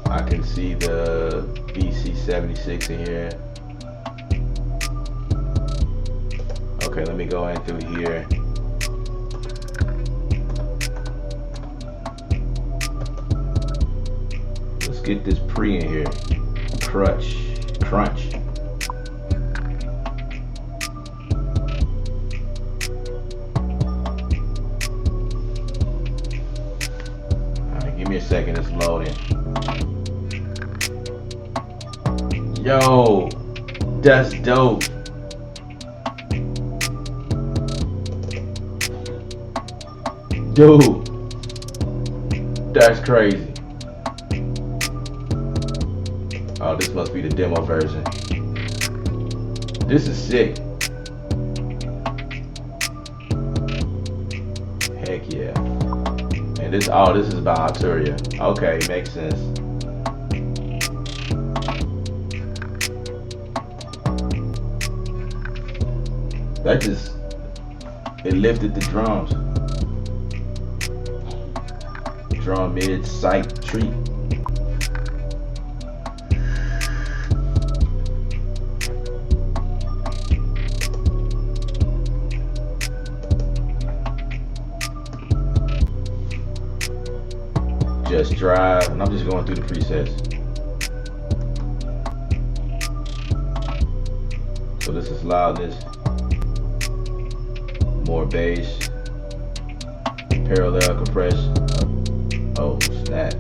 I can see the VC76 in here. Okay, let me go in through here. Let's get this pre in here. Crunch. Alright, give me a second, it's loading. Yo, that's dope. Dude, that's crazy. Oh, this must be the demo version. This is sick. Heck yeah. And this is about Arturia. Okay, makes sense. It lifted the drums. Drum mid sight treat. Just drive, and I'm just going through the presets. So this is loudness, more bass, parallel compression. Oh snap!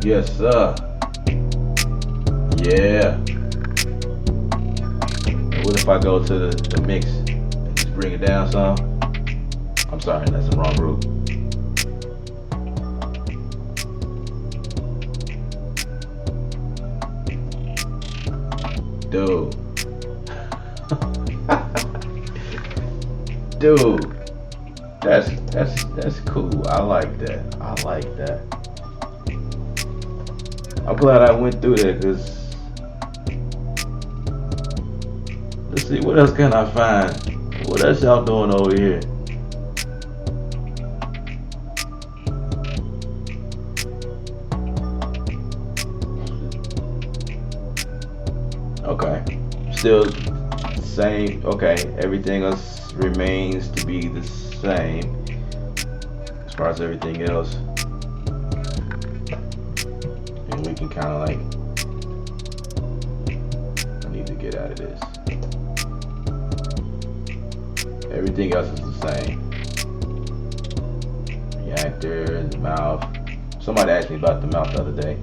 Yes sir. Yeah. And what if I go to the mix and just bring it down some? I'm sorry, that's the wrong group. Dude. Dude. That's cool. I like that. I'm glad I went through that, because let's see, what else can I find? What else y'all doing over here? Okay, still same. Okay, everything else remains to be the same as far as everything else, and we can kind of like, I need to get out of this. Everything else is the same. Reactor, the mouth, Somebody asked me about the mouth the other day.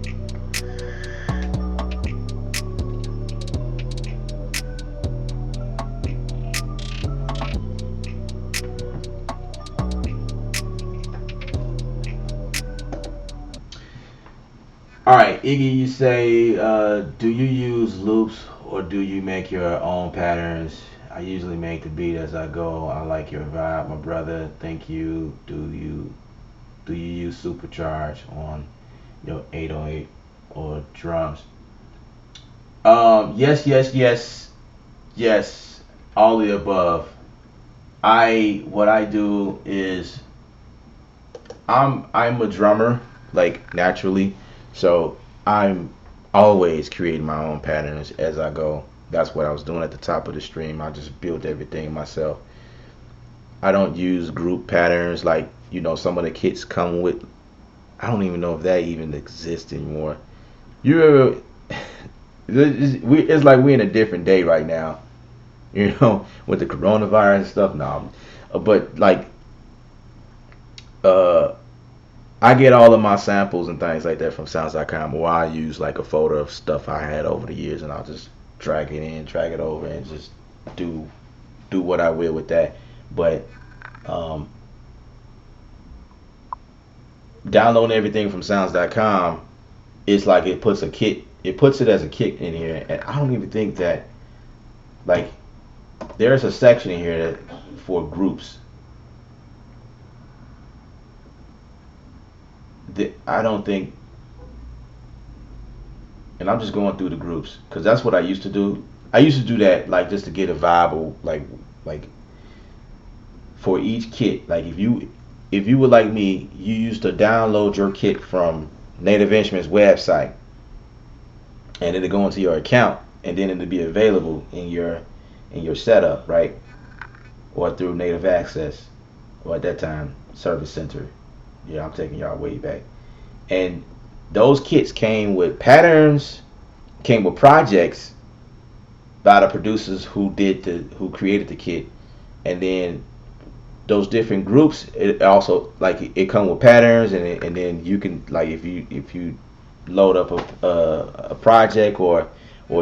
All right, Iggy, you say, do you use loops or do you make your own patterns? I usually make the beat as I go. I like your vibe, my brother. Thank you. Do you use supercharge on your 808 or drums? Yes, yes, yes, yes. All the above. What I do is I'm a drummer, like naturally, so I'm always creating my own patterns as I go. That's what I was doing at the top of the stream. I just built everything myself. I don't use group patterns like some of the kits come with. I don't even know if that even exists anymore. You ever? It's like we're in a different day right now. With the coronavirus and stuff. No, but like uh I get all of my samples and things like that from sounds.com, or I use like a folder of stuff I had over the years, and I'll just drag it in, drag it over, and just do what I will with that. But um, downloading everything from sounds.com, it's like it puts it as a kit in here, and I don't even think that like there's a section in here for groups. I don't think, and I'm just going through the groups because that's what I used to do. I used to do that like just to get a vibe, or like for each kit. Like if you were like me, you used to download your kit from Native Instruments website, and it'll go into your account, and then it'll be available in your setup, right? Or through Native Access, or at that time Service Center. Yeah, I'm taking y'all way back. And those kits came with patterns, came with projects by the producers who created the kit, and then those different groups. It also like it come with patterns, and then you can like if you load up a project or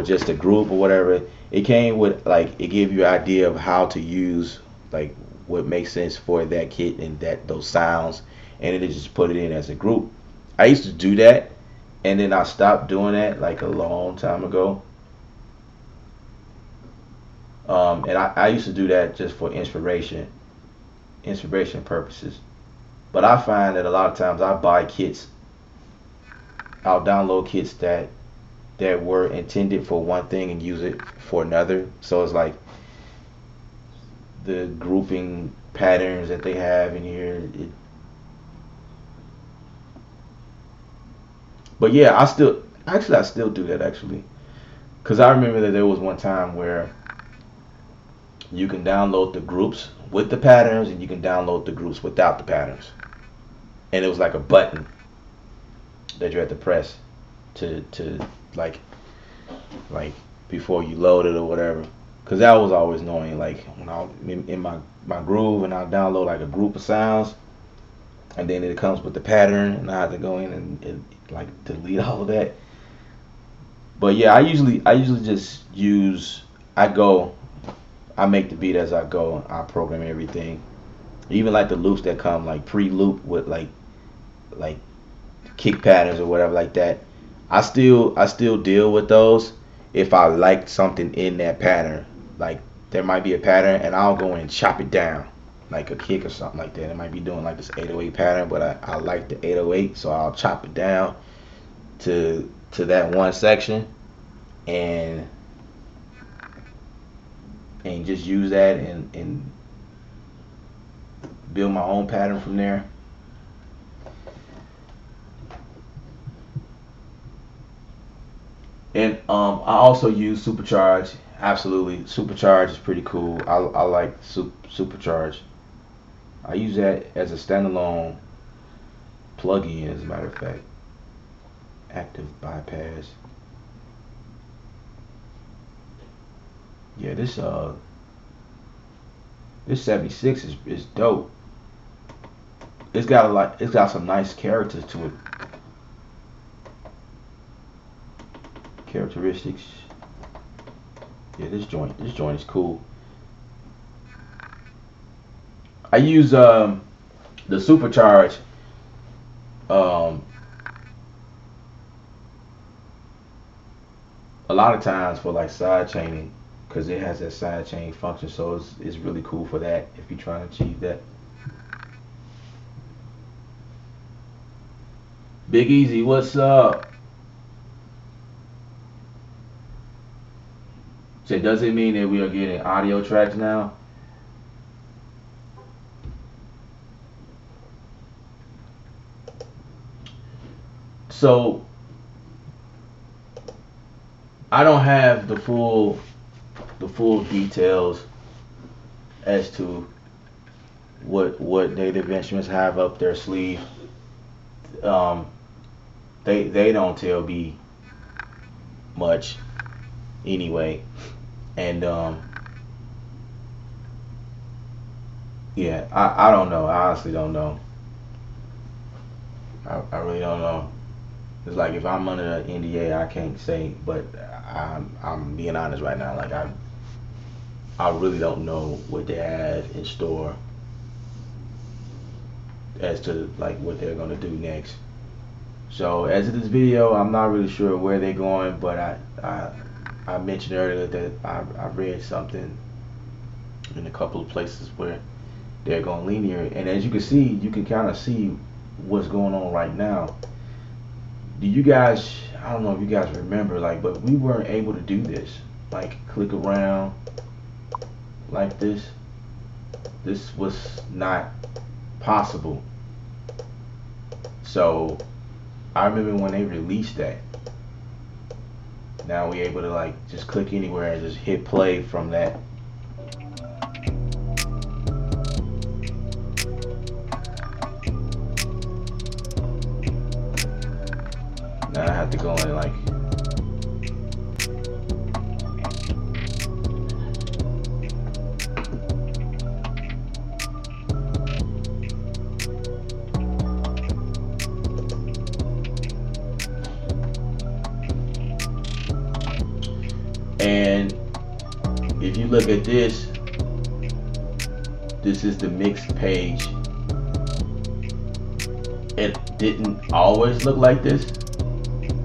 just a group or whatever. It came with like it gave you an idea of how to use like what makes sense for that kit and that those sounds, and then it just put it in as a group. I used to do that, and then I stopped doing that like a long time ago. And I used to do that just for inspiration purposes. But I find that a lot of times I buy kits, I'll download kits that were intended for one thing and use it for another. So it's like the grouping patterns that they have in here. But yeah, I still do that actually, because I remember that there was one time where you can download the groups with the patterns and you can download the groups without the patterns, and it was like a button that you had to press to like before you load it or whatever. Because that was always annoying. Like when I in my groove and I download like a group of sounds, and then it comes with the pattern, and I have to go in and like delete all of that. But yeah, I usually just use I make the beat as I go. I program everything, even like the loops that come like pre-loop with like kick patterns or whatever like that. I still deal with those if I like something in that pattern. Like there might be a pattern and I'll go and chop it down like a kick or something like that. It might be doing like this 808 pattern, but I like the 808, so I'll chop it down to that one section and just use that and build my own pattern from there. And I also use Supercharge. Absolutely, Supercharge is pretty cool. I like Supercharge. I use that as a standalone plugin, as a matter of fact. Active bypass. Yeah, this 76 is dope. It's got some nice character to it. characteristics. Yeah, this joint is cool. I use the supercharge a lot of times for like side chaining, because it has that side chain function, so it's really cool for that if you're trying to achieve that. Big Easy, what's up? So does it mean that we are getting audio tracks now? So I don't have the full details as to what Native Instruments have up their sleeve. They don't tell me much anyway, and yeah, I don't know. I honestly don't know. I really don't know. It's like if I'm under an NDA, I can't say, but I'm being honest right now. Like I really don't know what they have in store as to like what they're gonna do next. So as of this video, I'm not really sure where they're going, but I mentioned earlier that I read something in a couple of places where they're going linear, and as you can see, you can kind of see what's going on right now. Do you guys, I don't know if you guys remember, like, but we weren't able to do this, like click around like this. This was not possible. So I remember when they released that. Now we're able to like just click anywhere and just hit play from that. Now I have to go in like and if you look at this, this is the mixed page. It didn't always look like this.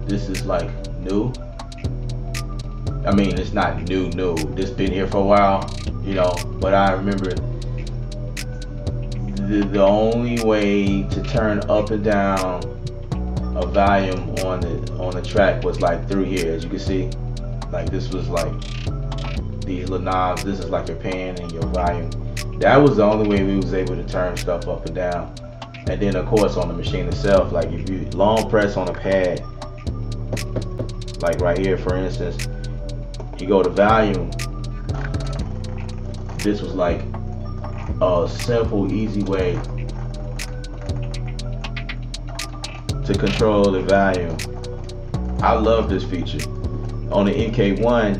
This is like new. I mean, it's not new. This been here for a while, you know. But I remember the only way to turn up and down a volume on the track was like through here, as you can see. Like this was like these little knobs. This is like your pan and your volume. That was the only way we was able to turn stuff up and down. And then of course on the machine itself, like if you long press on a pad, like right here for instance, you go to volume, this was like a simple, easy way to control the volume. I love this feature. On the MK1,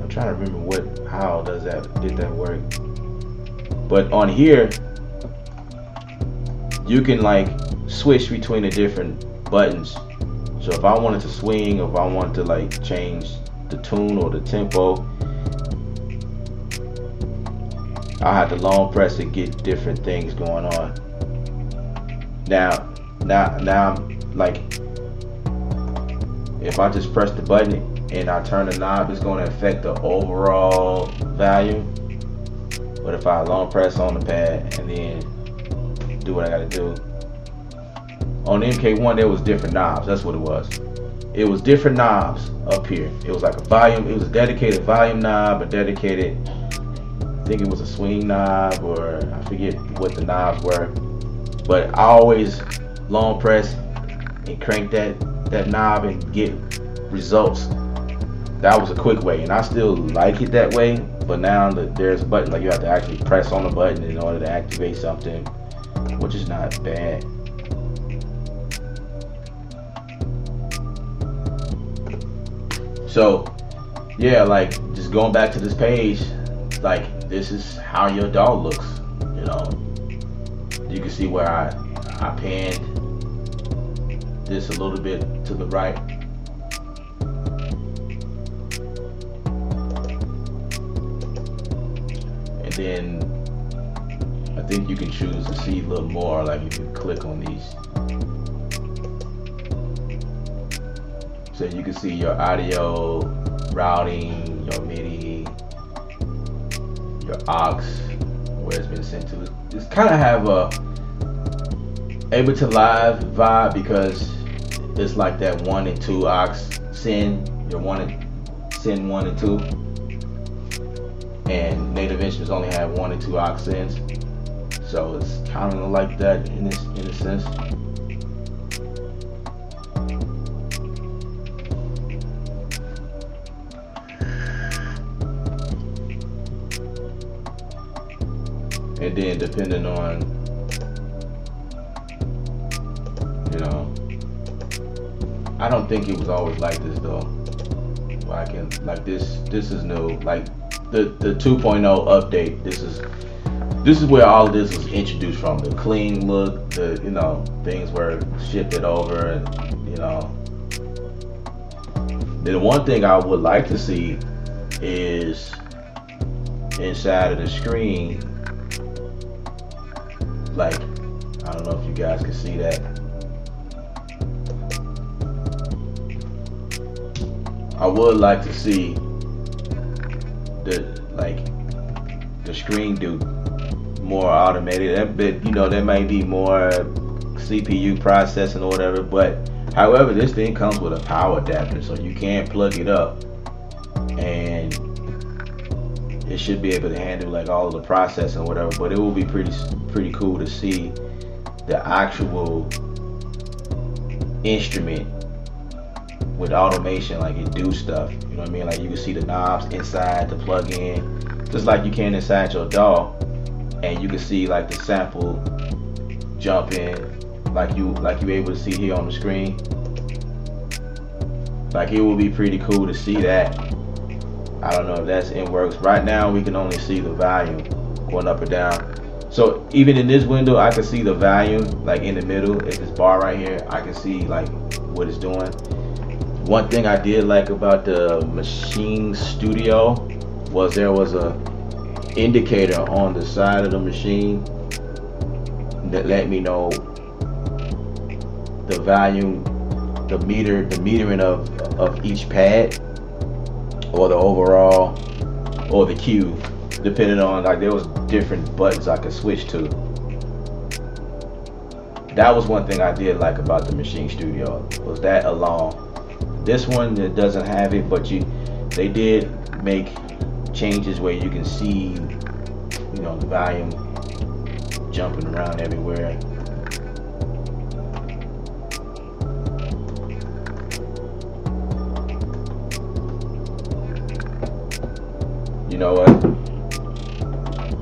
I'm trying to remember how did that work. But on here, you can like switch between the different buttons. So if I wanted to swing, or if I wanted to like change the tune or the tempo, I had to long press to get different things going on. Now like if I just press the button and I turn the knob, it's going to affect the overall volume. But if I long press on the pad and then do what I got to do, on the MK1 there was different knobs. That's what it was. It was different knobs up here. It was like a volume. It was a dedicated volume knob, a dedicated, I think it was a swing knob, or I forget what the knobs were. But I always long press and crank that knob and get results. That was a quick way, and I still like it that way. But now that there's a button, like you have to actually press on the button in order to activate something, which is not bad. So yeah, like just going back to this page, like this is how your DAW looks. You know, you can see where I panned this a little bit to the right. And then I think you can choose to see a little more, like you can click on these. So you can see your audio routing, your MIDI, your aux, where it's been sent to. It's kind of have a Ableton Live vibe because it's like that 1 and 2 aux send. Your send 1 and 2, and Native Instruments only have 1 and 2 aux sends. So it's kind of like that in a sense. And then depending on, you know, I don't think it was always like this though. Well, I can, like this is new. Like the 2.0 update, this is where all of this was introduced from. The clean look, the, you know, things were shifted over, and, you know. Then the one thing I would like to see is inside of the screen, like, I don't know if you guys can see that. I would like to see the screen do more automated. That bit, you know, there may be more CPU processing or whatever, but however, this thing comes with a power adapter, so you can plug it up and it should be able to handle like all of the processing or whatever. But it will be pretty cool to see the actual instrument with automation, like it do stuff, you know what I mean? Like you can see the knobs inside the plug-in, just like you can inside your DAW, and you can see like the sample jumping, like you able to see here on the screen. Like it would be pretty cool to see that. I don't know if that's in works. Right now we can only see the volume going up or down. So even in this window, I can see the volume like in the middle. At this bar right here, I can see like what it's doing. One thing I did like about the Maschine Studio was there was a indicator on the side of the machine that let me know the volume, the metering of each pad, or the overall, or the cue, depending on, like there was different buttons I could switch to. That was one thing I did like about the Maschine Studio, was that alone. This one, that doesn't have it, but they did make changes where you can see, you know, the volume jumping around everywhere. You know what?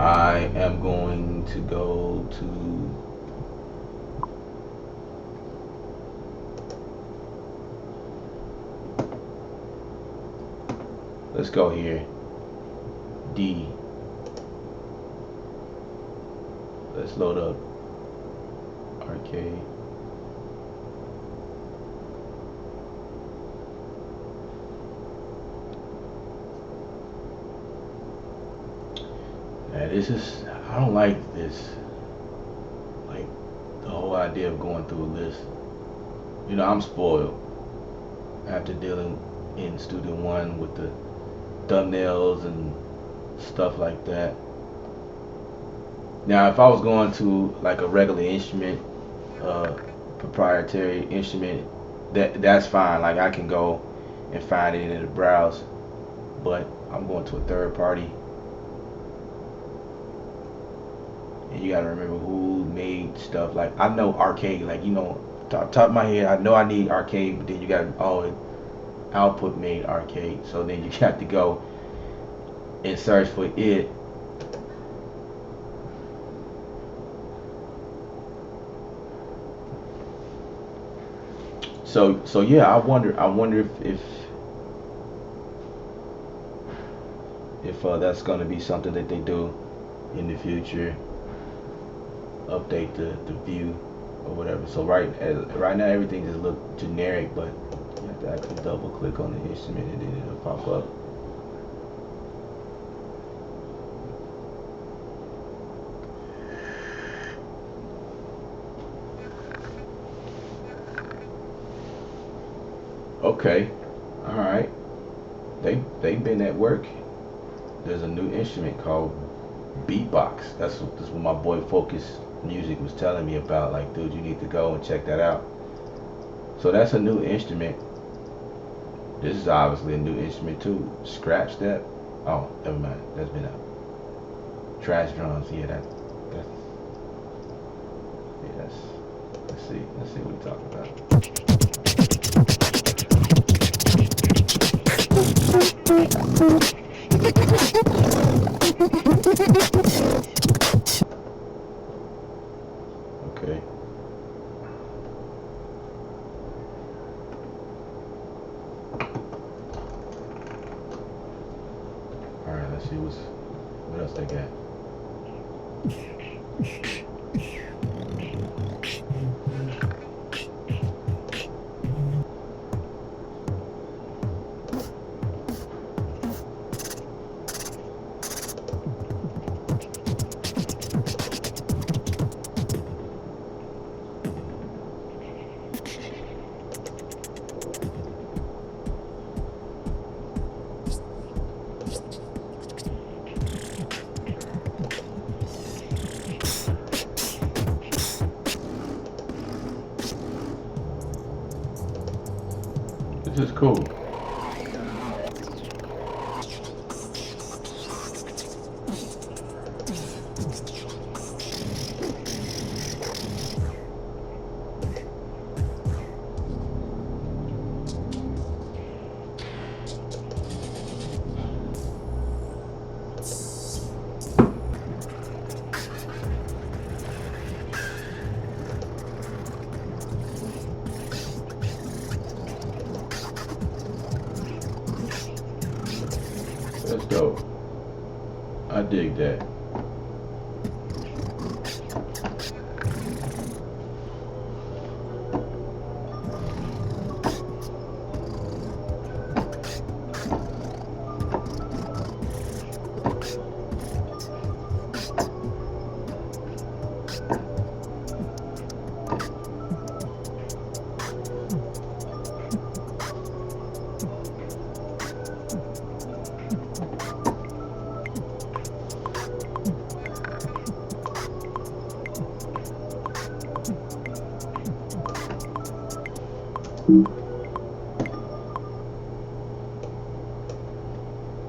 I am going to go to let's go here. D. Let's load up arcade. Now this is, I don't like this. Like the whole idea of going through a list. You know, I'm spoiled after dealing in Studio One with the thumbnails and stuff like that. Now if I was going to like a regular instrument, proprietary instrument, that's fine. Like I can go and find it in the browse, but I'm going to a third party, and you gotta remember who made stuff. Like I know arcade, like, you know, top of my head, I know I need arcade, but then you got output made arcade, so then you have to go and search for it. So yeah, I wonder if that's going to be something that they do in the future. Update the view or whatever. So right now everything just look generic, but you have to actually double click on the instrument and then it'll pop up. Okay, all right. They've been at work. There's a new instrument called Beatbox. That's what my boy Focus Music was telling me about. Like, dude, you need to go and check that out. So that's a new instrument. This is obviously a new instrument too. Scratch that. Oh, never mind. That's been out. Trash drums. Yeah, that's. Let's see what we're talking about. Okay. All right, let's see what else they got. This is cool. That's dope. I dig that.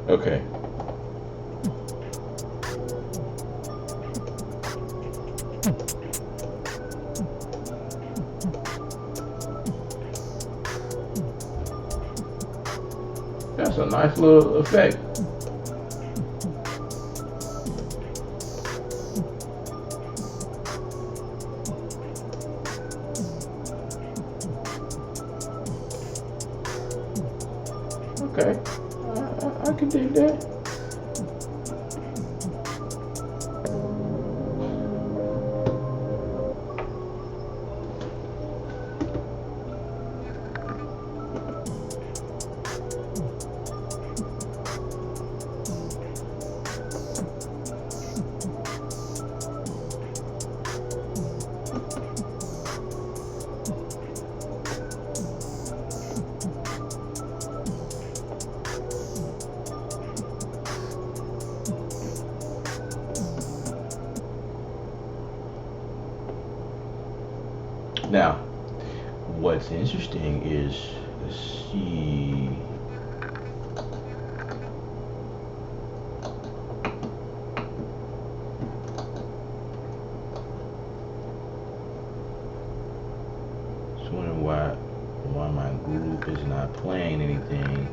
Okay. That's a nice little effect. Okay, I can dig that. Now, what's interesting is, let's see. Just wondering why my group is not playing anything.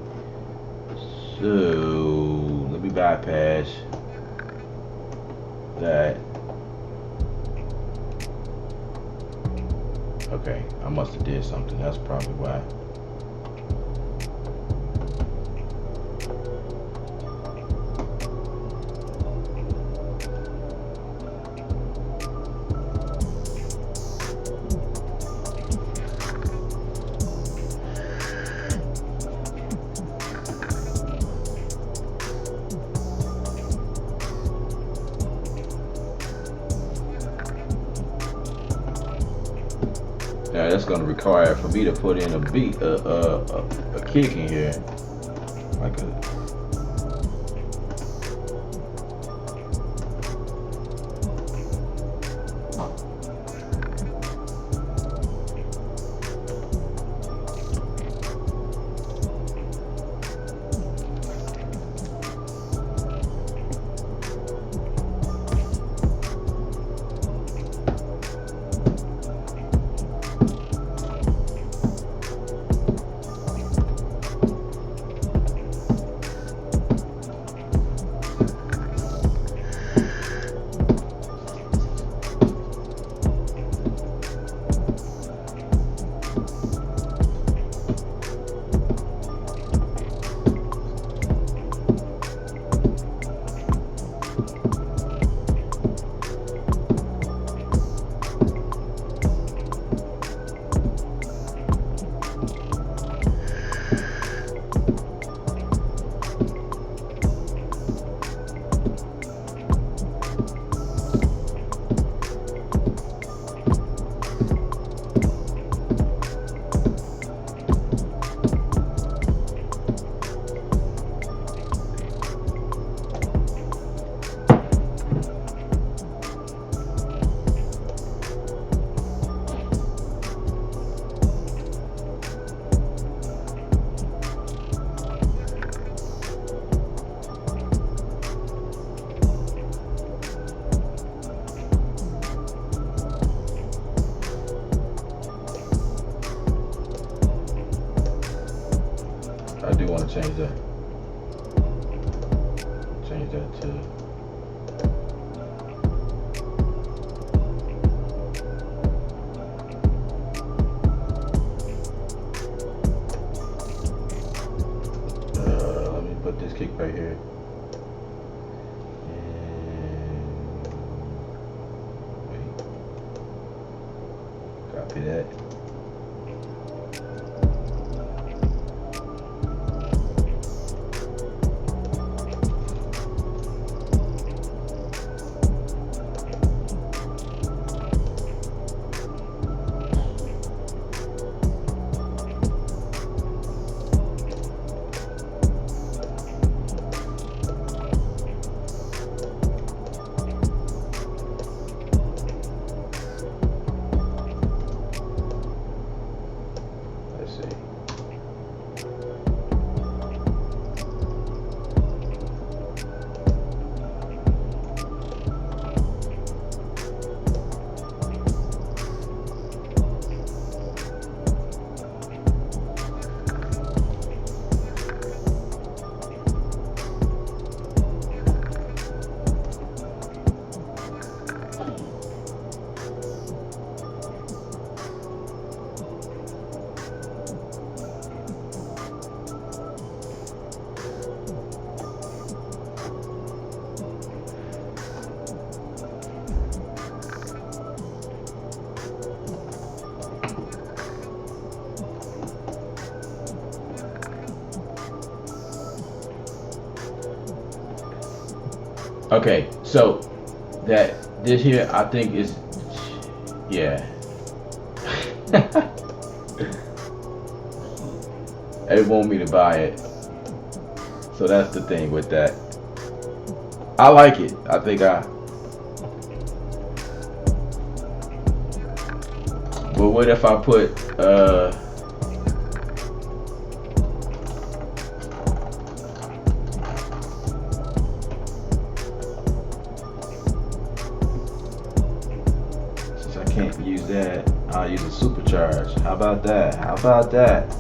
So let me bypass that. Okay, I must have did something. That's probably why. Now that's gonna require for me to put in a beat, a kick in here, like a. I do want to change that. Change that to. Let me put this kick right here. And wait. Copy that. Okay, so this here I think is, yeah. They want me to buy it, so that's the thing with that. I like it. I think but what if I put since I can't use that, I'll use a supercharge. How about that? How about that?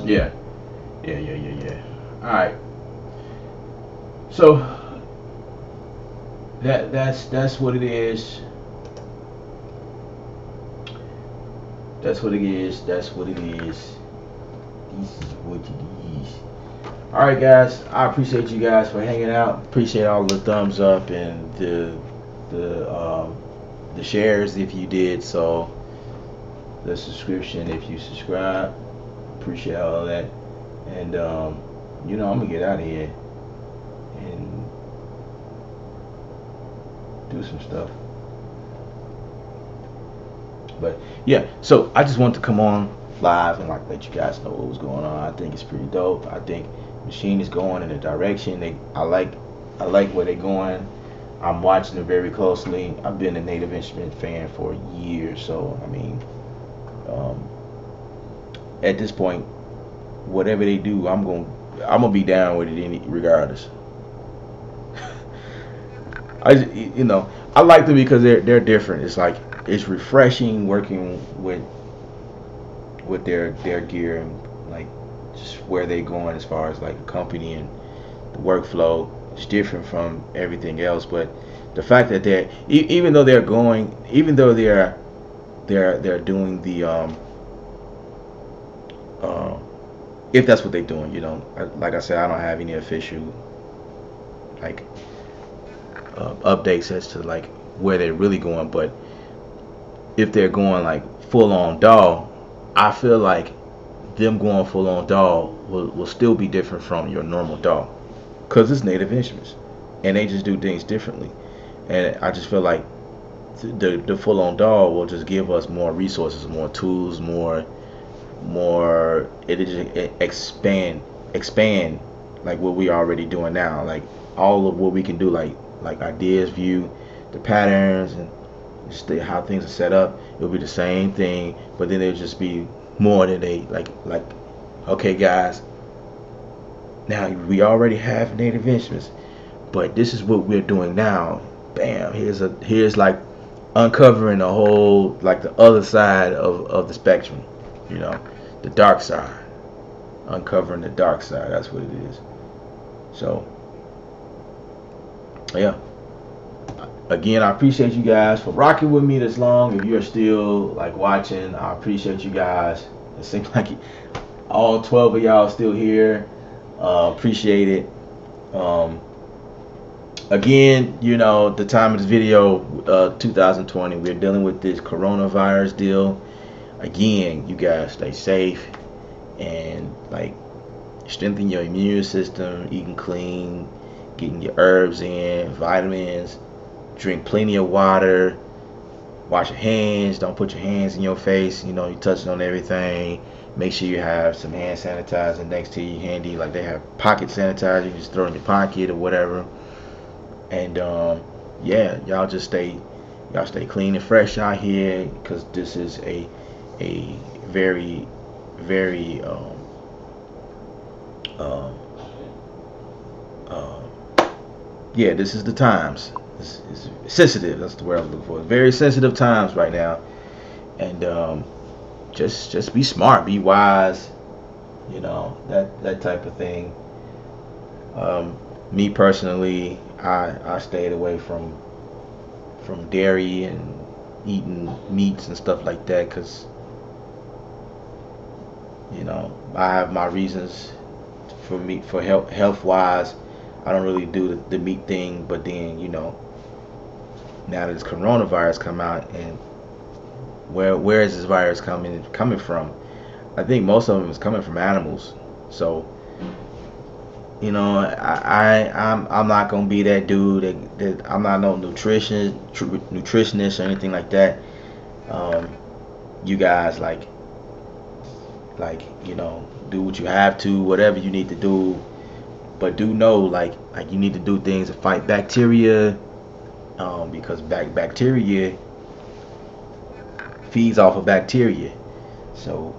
Yeah. Yeah. All right. So that's what it is. That's what it is. That's what it is. This is what it is. All right, guys. I appreciate you guys for hanging out. Appreciate all the thumbs up and the shares if you did so. The subscription if you subscribe. Appreciate all of that. And I'm gonna get out of here and do some stuff. But yeah, so I just wanted to come on live and like let you guys know what was going on. I think it's pretty dope. I think Maschine is going in a direction I like where they're going. I'm watching it very closely. I've been a Native Instrument fan for years, so I mean, at this point, whatever they do, I'm gonna be down with it regardless. I like them because they're different. It's like it's refreshing working with their gear and like just where they going as far as like a company and the workflow is different from everything else. But the fact that they're even though they're doing the if that's what they're doing, like I said, I don't have any official like updates as to like where they're really going, but if they're going like full on DAW, I feel like them going full on DAW will still be different from your normal DAW because it's Native Instruments and they just do things differently. And I just feel like the full on DAW will just give us more resources, more tools, more it'll just expand like what we already doing now, like all of what we can do, like ideas, view the patterns and just how things are set up. It'll be the same thing, but then it'll just be more than they like okay guys, now we already have Native Instruments, but this is what we're doing now. Bam, here's like uncovering the whole, like the other side of the spectrum, the dark side, uncovering the dark side. That's what it is. So yeah, again, I appreciate you guys for rocking with me this long. If you're still like watching, I appreciate you guys. It seems like all 12 of y'all still here. Appreciate it. Again, the time of this video, 2020, we're dealing with this coronavirus deal. Again, you guys stay safe and like strengthen your immune system, eating clean, getting your herbs in, vitamins, drink plenty of water, wash your hands, don't put your hands in your face, you're touching on everything. Make sure you have some hand sanitizer next to you handy, like they have pocket sanitizer, you just throw it in your pocket or whatever. And yeah, y'all stay clean and fresh out here, because this is a very yeah, this is the times. This is sensitive. That's the word I was looking for. Very sensitive times right now, and just be smart, be wise, that type of thing. Me personally, I stayed away from dairy and eating meats and stuff like that, because I have my reasons for health wise. I don't really do the meat thing, but then now that this coronavirus come out, and where is this virus coming from? I think most of them is coming from animals. So I'm not gonna be that dude that I'm not no nutritionist or anything like that. You guys do what you have to, whatever you need to do, but do know like you need to do things to fight bacteria, because bacteria feeds off of bacteria. So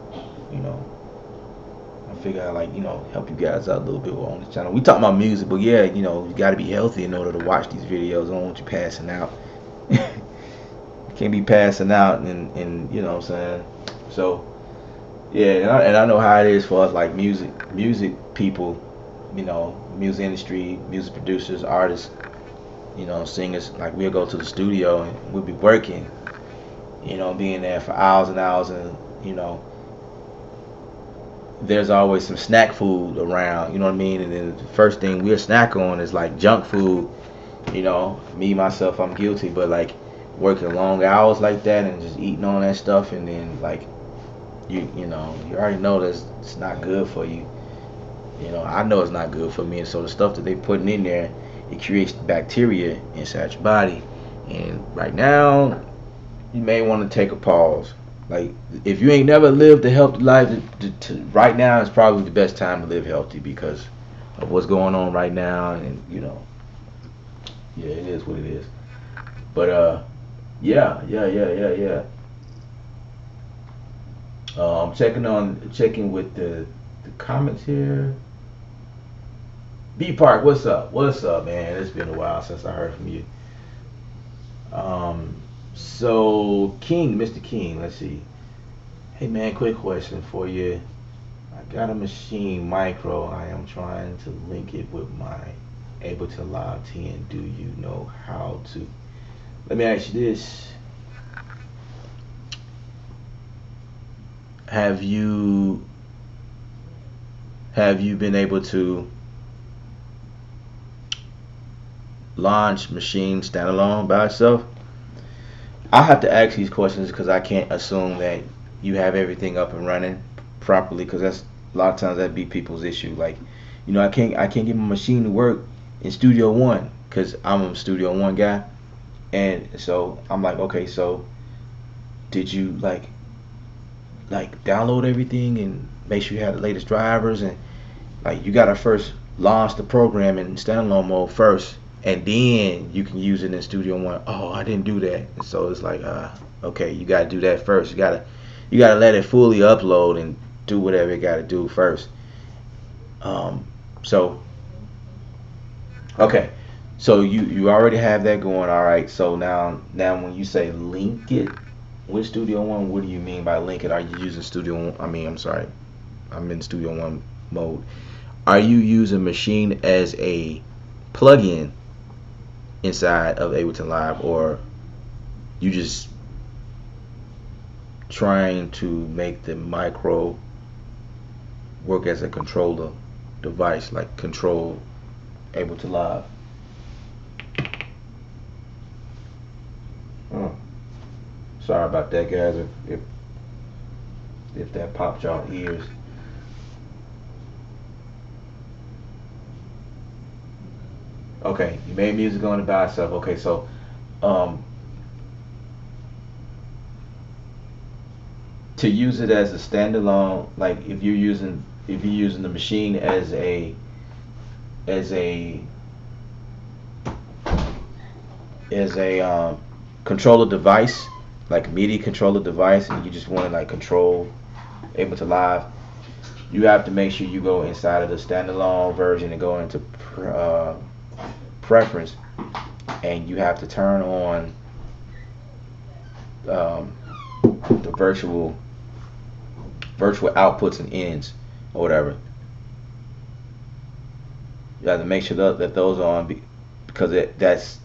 I figure I help you guys out a little bit on this channel. We talk about music, but yeah, you got to be healthy in order to watch these videos. I don't want you passing out. You can't be passing out and you know what I'm saying. So Yeah, and I know how it is for us, like music people, music industry, music producers, artists, singers. Like we'll go to the studio and we'll be working, being there for hours and hours, and there's always some snack food around. You know what I mean? And then the first thing we'll snack on is like junk food. Me myself, I'm guilty, but like working long hours like that and just eating on that stuff, and then like you already know that it's not good for you. I know it's not good for me, and so the stuff that they putting in there, it creates bacteria inside your body. And right now, you may want to take a pause. Like if you ain't never lived a healthy life, right now is probably the best time to live healthy because of what's going on right now, and yeah, it is what it is. But yeah. I'm checking with the comments here. B Park, what's up? What's up, man? It's been a while since I heard from you. So King, Mr. King, let's see. Hey man, quick question for you. I got a Maschine micro. I am trying to link it with my Ableton Live 10. Do you know how to? Let me ask you this. Have you been able to launch Maschine standalone by itself? I have to ask these questions because I can't assume that you have everything up and running properly, because that's a lot of times that be people's issue. Like, I can't get my Maschine to work in Studio One because I'm a Studio One guy, and so I'm like, okay, so did you like download everything and make sure you have the latest drivers, and like you gotta first launch the program in standalone mode first, and then you can use it in Studio One. Oh, I didn't do that, and so it's like, okay, you gotta do that first. You gotta let it fully upload and do whatever it gotta do first. So okay, so you already have that going. All right, so now when you say link it with Studio One, what do you mean by link it? Are you using Studio One? I'm sorry, I'm in Studio One mode. Are you using Maschine as a plugin inside of Ableton Live, or you just trying to make the micro work as a controller device, like control Ableton Live? Sorry about that, guys, if that popped y'all ears. Okay, you made music on it by itself. Okay, so to use it as a standalone, like if you're using the Maschine as a controller device, like MIDI controller device, and you just want to like control Ableton Live, you have to make sure you go inside of the standalone version and go into preference, and you have to turn on the virtual outputs and ends or whatever. You have to make sure that those are on, because that's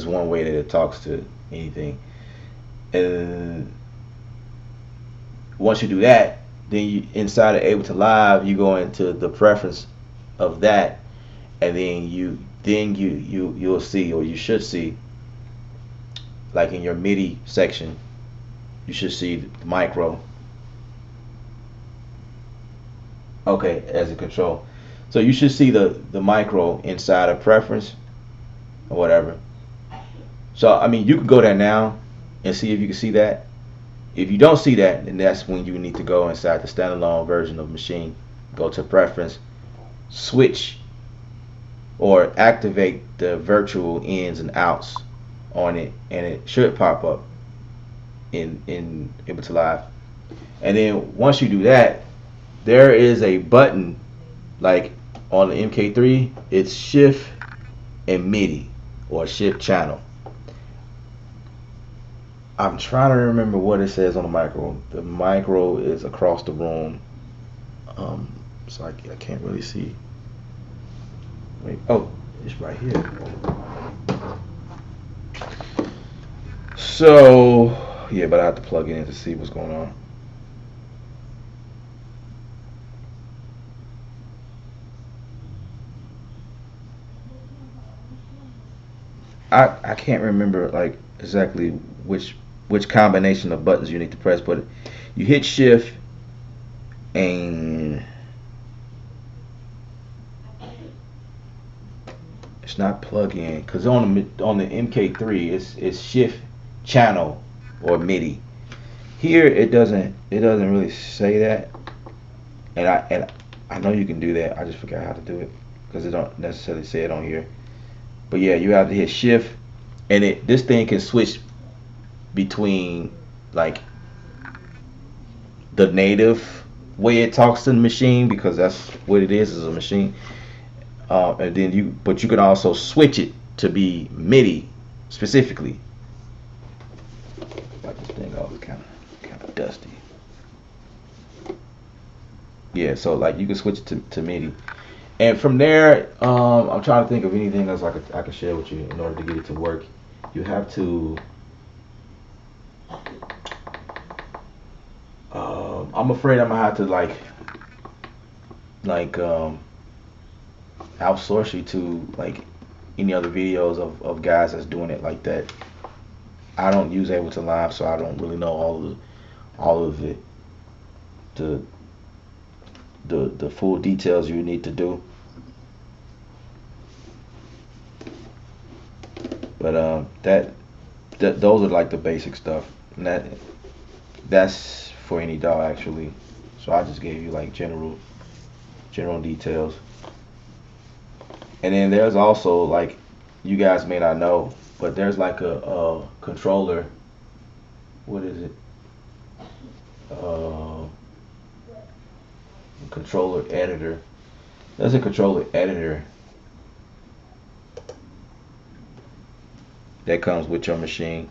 one way that it talks to anything. And once you do that, then you inside of Ableton Live, you go into the preference of that, and then you'll see, or you should see, like in your MIDI section, you should see the micro, okay, as a control. So you should see the micro inside of preference or whatever. So you can go there now and see if you can see that. If you don't see that, then that's when you need to go inside the standalone version of Maschine, go to preference, switch or activate the virtual ins and outs on it, and it should pop up in Ableton Live. And then once you do that, there is a button, like on the MK3, it's shift and MIDI, or shift channel. I'm trying to remember what it says on the micro. The micro is across the room, um, so I can't really see. Wait, oh, it's right here. So yeah, but I have to plug it in to see what's going on. I can't remember like exactly which combination of buttons you need to press, but you hit shift and it's not plug in because on the MK3 it's shift channel or MIDI. Here it doesn't really say that, and I know you can do that. I just forgot how to do it because it don't necessarily say it on here. But yeah, you have to hit shift, and this thing can switch between like the native way it talks to the machine because that's what it is a machine. And then but you can also switch it to be MIDI specifically. Like this thing off, kind of dusty. Yeah, so like you can switch it to MIDI, and from there, I'm trying to think of anything else I could share with you in order to get it to work. You have to. I'm afraid I'm gonna have to like outsource you to like any other videos of guys that's doing it like that. I don't use Ableton Live, so I don't really know all of it, the the full details you need to do. But those are like the basic stuff, and that's for any DAW actually. So I just gave you like general details. And then there's also like you guys may not know, but there's like a controller. What is it? Uh, controller editor. There's a controller editor that comes with your machine.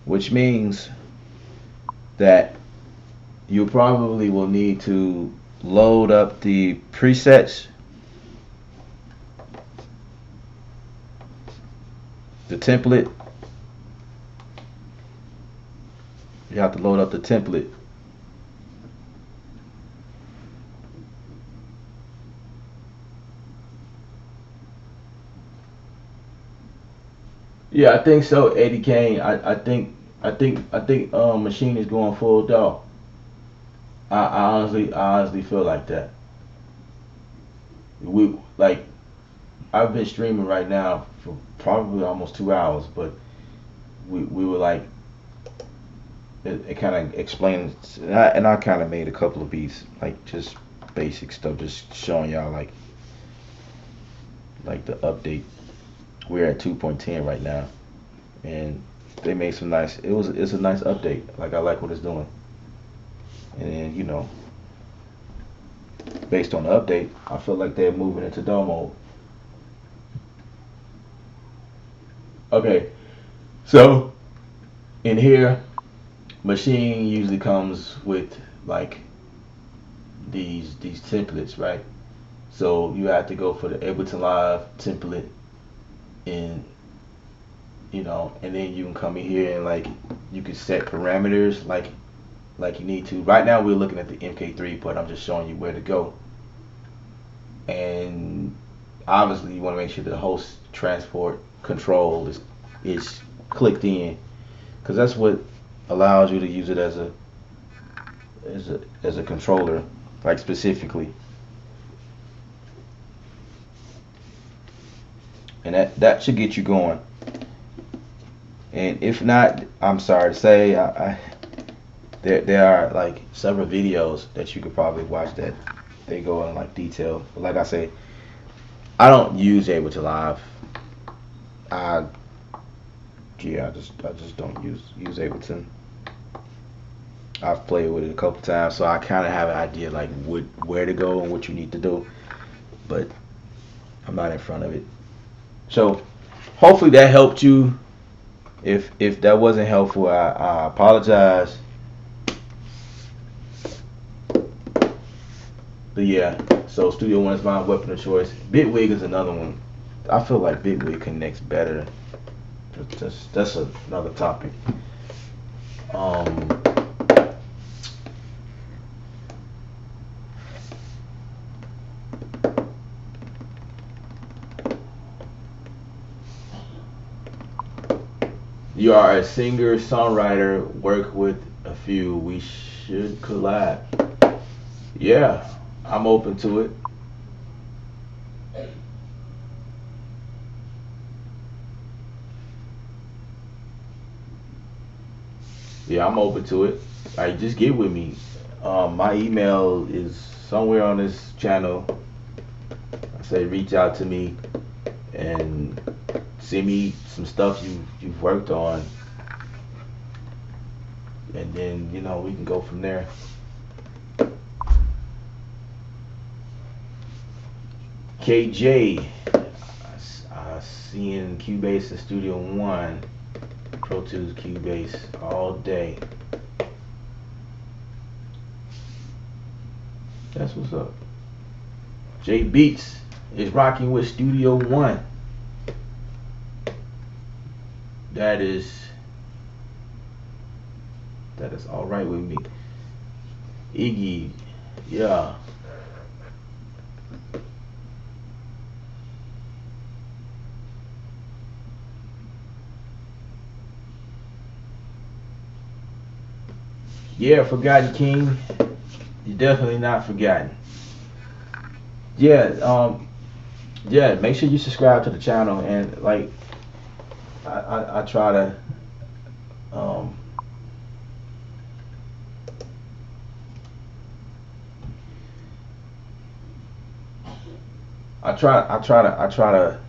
Which means that you probably will need to load up the presets, the template. You have to load up the template. Yeah, I think so, Eddie Kane. I think Maschine is going full DAW. I honestly feel like that. We like I've been streaming right now for probably almost 2 hours, but we were like it kind of explains, and I kind of made a couple of beats, like just basic stuff, just showing y'all like the update. We're at 2.10 right now, and they made some nice. It's a nice update. Like I like what it's doing, and then based on the update, I feel like they're moving into DAW mode. Okay, so in here, Maschine usually comes with like these templates, right? So you have to go for the Ableton Live template, and and then you can come in here and like you can set parameters like you need to. Right now we're looking at the MK3, but I'm just showing you where to go. And obviously you want to make sure the host transport control is clicked in, because that's what allows you to use it as a controller, like specifically. And that should get you going. And if not, I'm sorry to say, there are like several videos that you could probably watch that they go in like detail. But like I say, I don't use Ableton Live. I Yeah, I just don't use Ableton. I've played with it a couple times, so I kind of have an idea like where to go and what you need to do, but I'm not in front of it. So hopefully that helped you. If that wasn't helpful, I apologize. But yeah, so Studio One is my weapon of choice. Bitwig is another one. I feel like Bitwig connects better. That's another topic. Um, you are a singer, songwriter, work with a few. We should collab. Yeah, I'm open to it. Yeah, I'm open to it. Like, just get with me. My email is somewhere on this channel. I say reach out to me and send me some stuff you've worked on, and then we can go from there. KJ, I seeing Cubase in Studio One, Pro Tools, Cubase all day. That's what's up. J Beats is rocking with Studio One. That is all right with me. Iggy, yeah. Yeah, Forgotten King. You're definitely not forgotten. Yeah, yeah. Make sure you subscribe to the channel, and like, I try to, um, I try to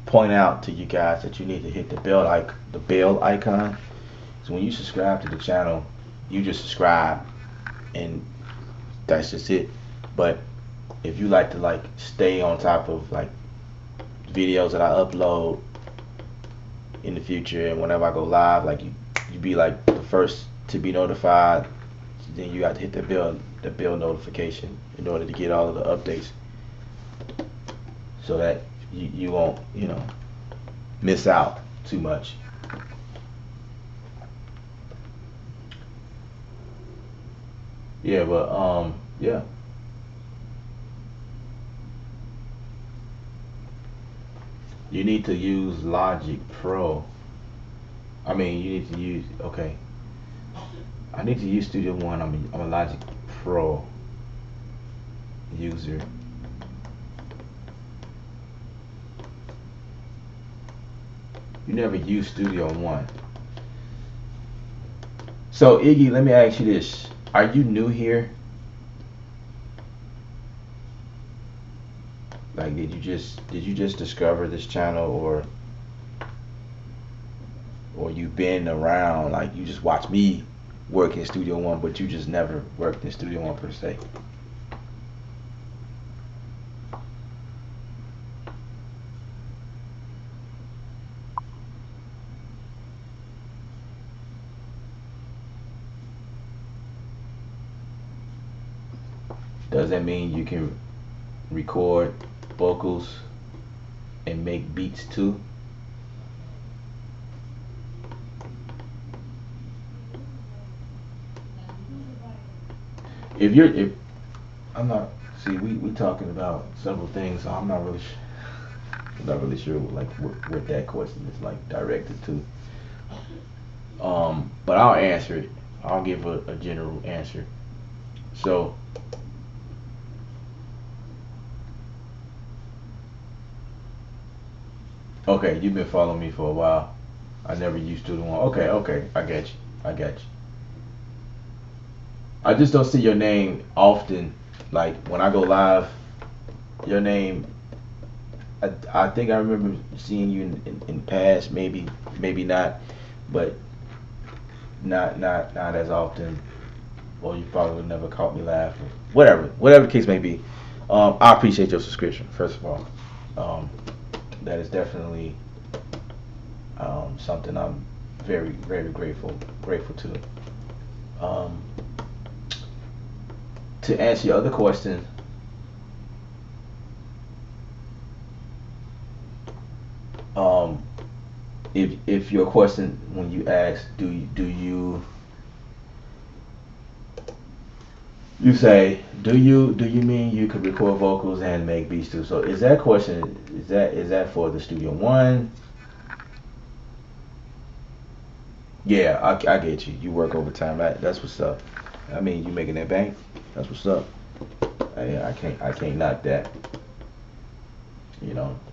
point out to you guys that you need to hit the bell icon. So when you subscribe to the channel, you just subscribe, and that's just it. But if you like to like stay on top of like videos that I upload in the future, and whenever I go live, like you be like the first to be notified, then you have to hit the bell notification in order to get all of the updates, so that you won't miss out too much. Yeah, but yeah. You need to use Logic Pro. I mean, you need to use, okay. I need to use Studio One. I'm a Logic Pro user. You never use Studio One. So Iggy, let me ask you this: are you new here? Like, did you just discover this channel, or you been around? Like, you just watch me work in Studio One, but you just never worked in Studio One per se? Does that mean you can record vocals and make beats too? If I'm not, see, we talking about several things, so I'm not really sure like what that question is like directed to. But I'll answer it. I'll give a general answer. So, okay, you've been following me for a while. I never used to the one. Okay, okay, I got you. I got you. I just don't see your name often. Like when I go live, your name I think I remember seeing you in the past, maybe not, but not as often. Or you probably would never caught me laughing. Whatever the case may be. I appreciate your subscription, first of all. That is definitely something I'm very grateful to. Um, to answer your other question, um, if your question when you ask, you say, do you mean you could record vocals and make beats too? So is that question, is that for the Studio One? Yeah, I get you. You work overtime. That's what's up. I mean, you making that bank. That's what's up. I can't knock that.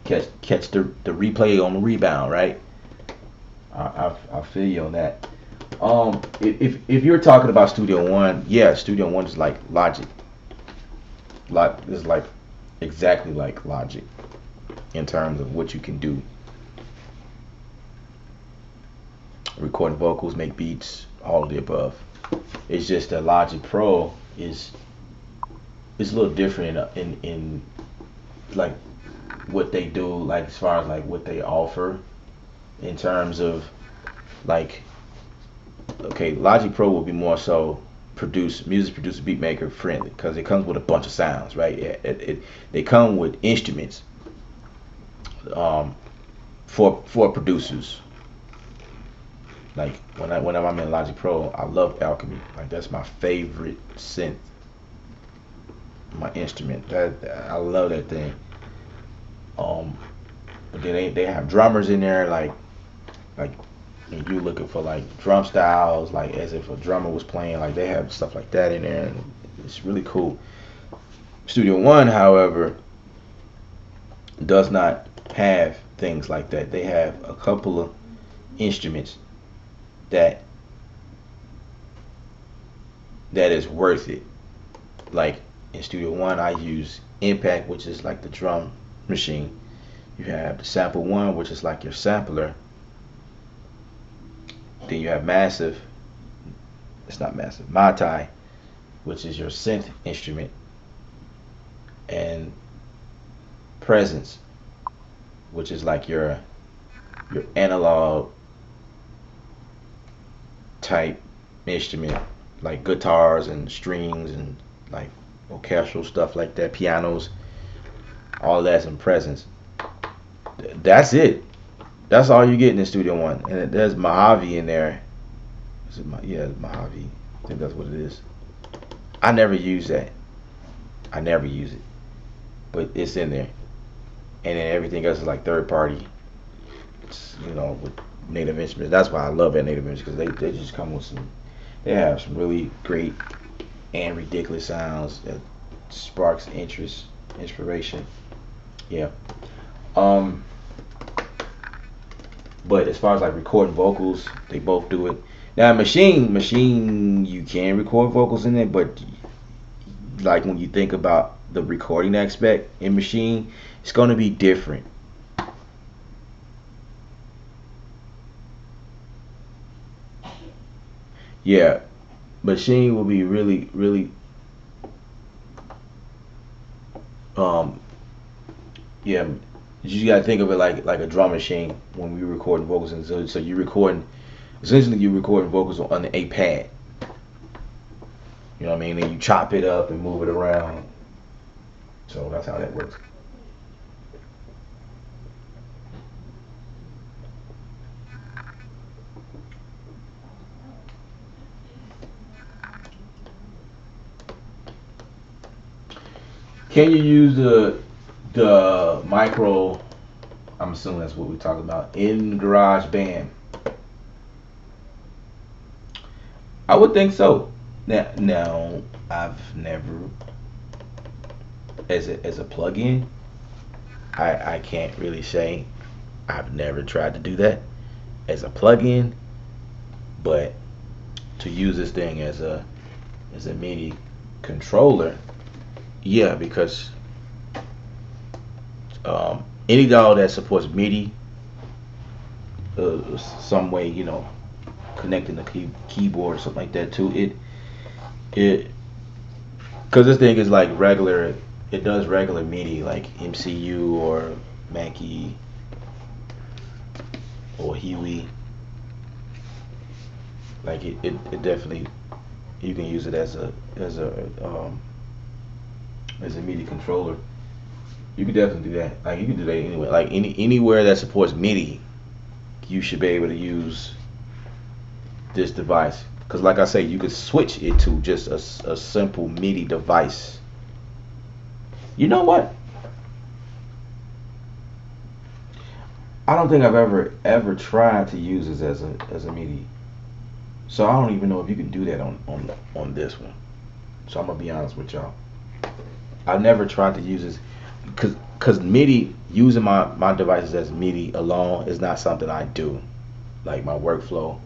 Catch the replay on the rebound, right? I feel you on that. If you're talking about Studio One, yeah, Studio One is like Logic. Is like exactly like Logic in terms of what you can do. Recording vocals, make beats, all of the above. It's just that Logic Pro is a little different in like what they do, like as far as like what they offer in terms of like, okay, Logic Pro will be more so music producer, beat maker friendly because it comes with a bunch of sounds, right? They come with instruments for producers. Like whenever I'm in Logic Pro, I love Alchemy. Like that's my favorite synth, my instrument. That I love that thing. But then they have drummers in there, like if you're looking for like drum styles, like as if a drummer was playing, like they have stuff like that in there, and it's really cool. Studio One, however, does not have things like that. They have a couple of instruments that is worth it. Like in Studio One, I use Impact, which is like the drum machine. You have the Sample One, which is like your sampler. Then you have Massive. It's not Massive. Matai, which is your synth instrument, and Presence, which is like your analog type instrument, like guitars and strings and like orchestral stuff like that, pianos, all that's in Presence. That's it. That's all you get in Studio One, and there's Mojave in there. Yeah, Mojave. I think that's what it is. I never use that. I never use it, but it's in there. And then everything else is like third party. It's, with Native Instruments. That's why I love that Native Instruments because they just come with some. They have some really great and ridiculous sounds that sparks inspiration. Yeah. But as far as like recording vocals, they both do it. Now, Maschine, you can record vocals in it, but like when you think about the recording aspect in Maschine, it's going to be different. Yeah, Maschine will be really, um, yeah. You gotta think of it like a drum machine when we recording vocals, and so you recording. Essentially, you're recording vocals on a pad. You know what I mean? And you chop it up and move it around. So that's how that works. Can you use the micro? I'm assuming that's what we're talking about in GarageBand. I would think so. Now I've never as a plugin. I can't really say I've never tried to do that as a plugin, but to use this thing as a MIDI controller, yeah, because any DAW that supports MIDI, some way, you know, connecting the keyboard or something like that too. It because this thing is like regular. It does regular MIDI like MCU or Mackie or Huey. Like it definitely, you can use it as a MIDI controller. You can definitely do that. Like you can do that anywhere. Like anywhere that supports MIDI, you should be able to use this device. Because like I say, you could switch it to just a simple MIDI device. You know what? I don't think I've ever tried to use this as a MIDI. So I don't even know if you can do that on this one. So I'm gonna be honest with y'all. I've never tried to use this because MIDI, using my devices as MIDI alone is not something I do. Like my workflow,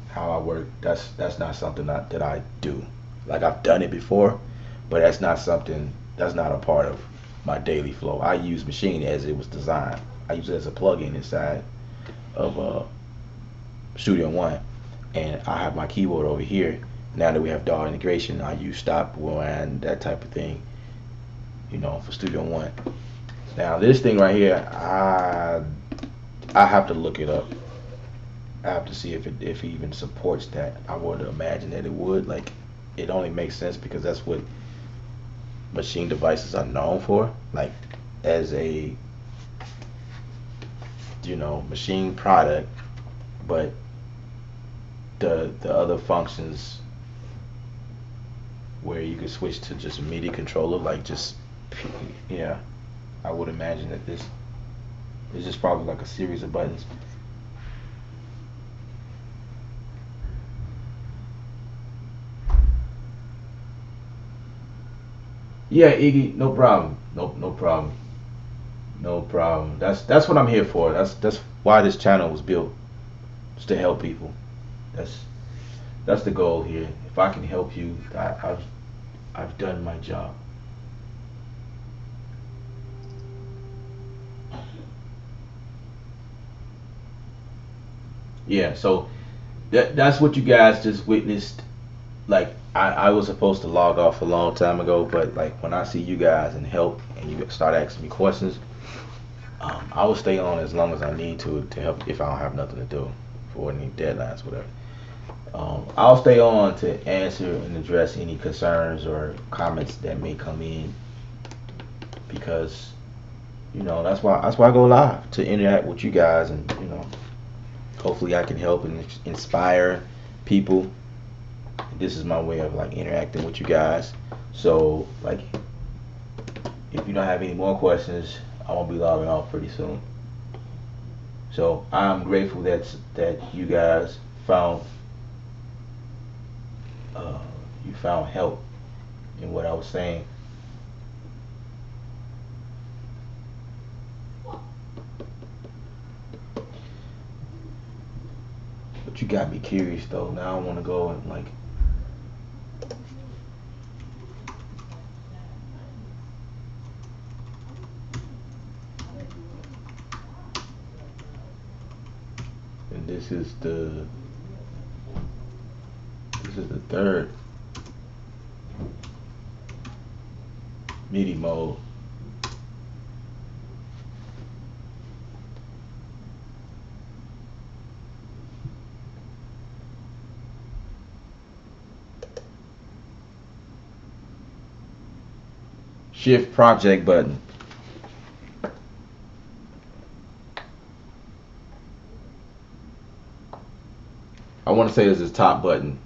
how I work, that's not something that I do. Like I've done it before, but that's not something, that's not a part of my daily flow. I use Maschine as it was designed. I use it as a plugin inside of Studio One, and I have my keyboard over here. Now that we have DAW integration, I use stop, and that type of thing, you know, for Studio One. Now this thing right here, I have to look it up. I have to see if it even supports that. I would imagine that it would. Like, it only makes sense because that's what Maschine devices are known for. Like, as a, you know, Maschine product, but the other functions where you could switch to just a MIDI controller, like just, yeah, I would imagine that this is just probably like a series of buttons. Yeah, Iggy, no problem. No problem. No problem. That's what I'm here for. That's why this channel was built. It's to help people. That's that's the goal here. If I can help you, I've done my job. Yeah, so that's what you guys just witnessed. Like I was supposed to log off a long time ago, but like when I see you guys and help and you start asking me questions, I will stay on as long as I need to help if I don't have nothing to do for any deadlines, whatever. I'll stay on to answer and address any concerns or comments that may come in because you know that's why I go live, to interact with you guys, and you know, hopefully I can help and inspire people. This is my way of like interacting with you guys. So like, if you don't have any more questions, I'm gonna be logging off pretty soon. So I'm grateful that you guys found uh, you found help in what I was saying. But you got me curious though. Now I want to go and like, and this is the third MIDI mode. Shift project button. I want to say this is top button.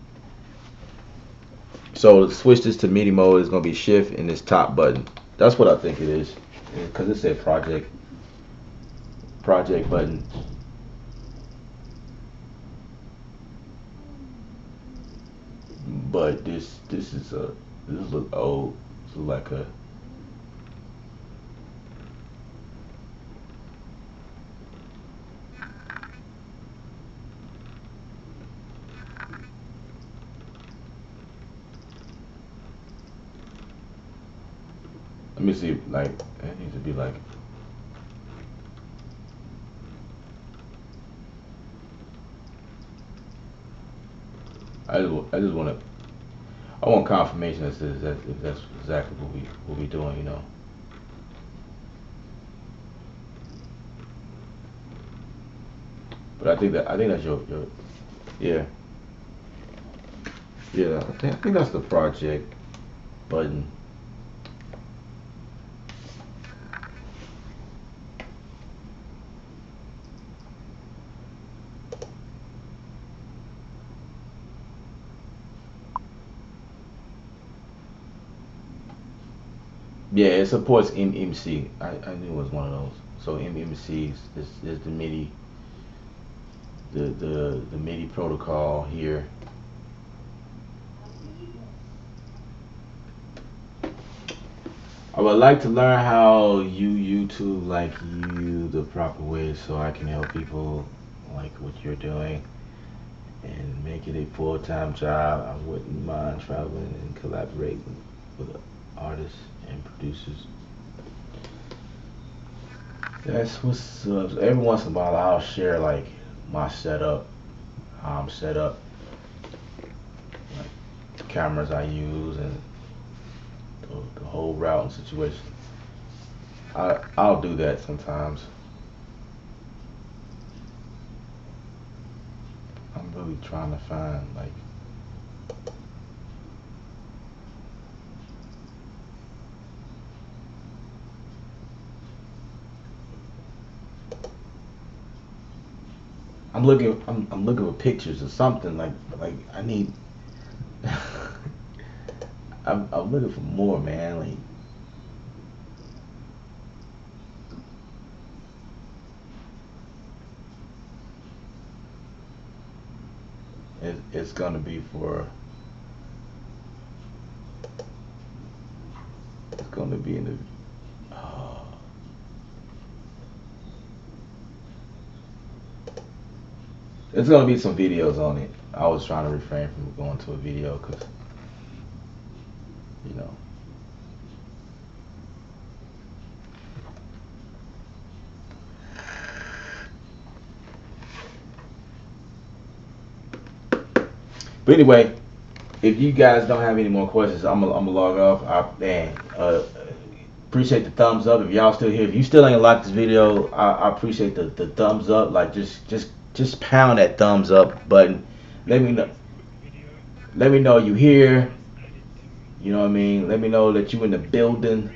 So to switch this to MIDI mode is going to be shift and this top button. That's what I think it is, because it said project button. But this look old. This is like a, let me see, like, it needs to be like, I just want to. I want confirmation that if that's exactly what we doing, you know. But I think that's your yeah yeah. I think that's the project button. Yeah, it supports MMC. I knew it was one of those. So MMC is the MIDI, the MIDI protocol here. I would like to learn how you YouTube like you the proper way so I can help people like what you're doing and make it a full-time job. I wouldn't mind traveling and collaborating with artists and producers. That's what's up. Every once in a while, I'll share like my setup, how I'm set up, like the cameras I use, and the whole route and situation. I'll do that sometimes. I'm really trying to find like I'm looking for pictures or something like I need. I'm looking for more, man. Like it's gonna be for it's gonna be in the. It's gonna be some videos on it. I was trying to refrain from going to a video because you know. But anyway, if you guys don't have any more questions, I'm gonna log off. Appreciate the thumbs up. If y'all still here, if you still ain't liked this video, I appreciate the thumbs up. Like just pound that thumbs up button. Let me know. Let me know you here. You know what I mean? Let me know that you in the building.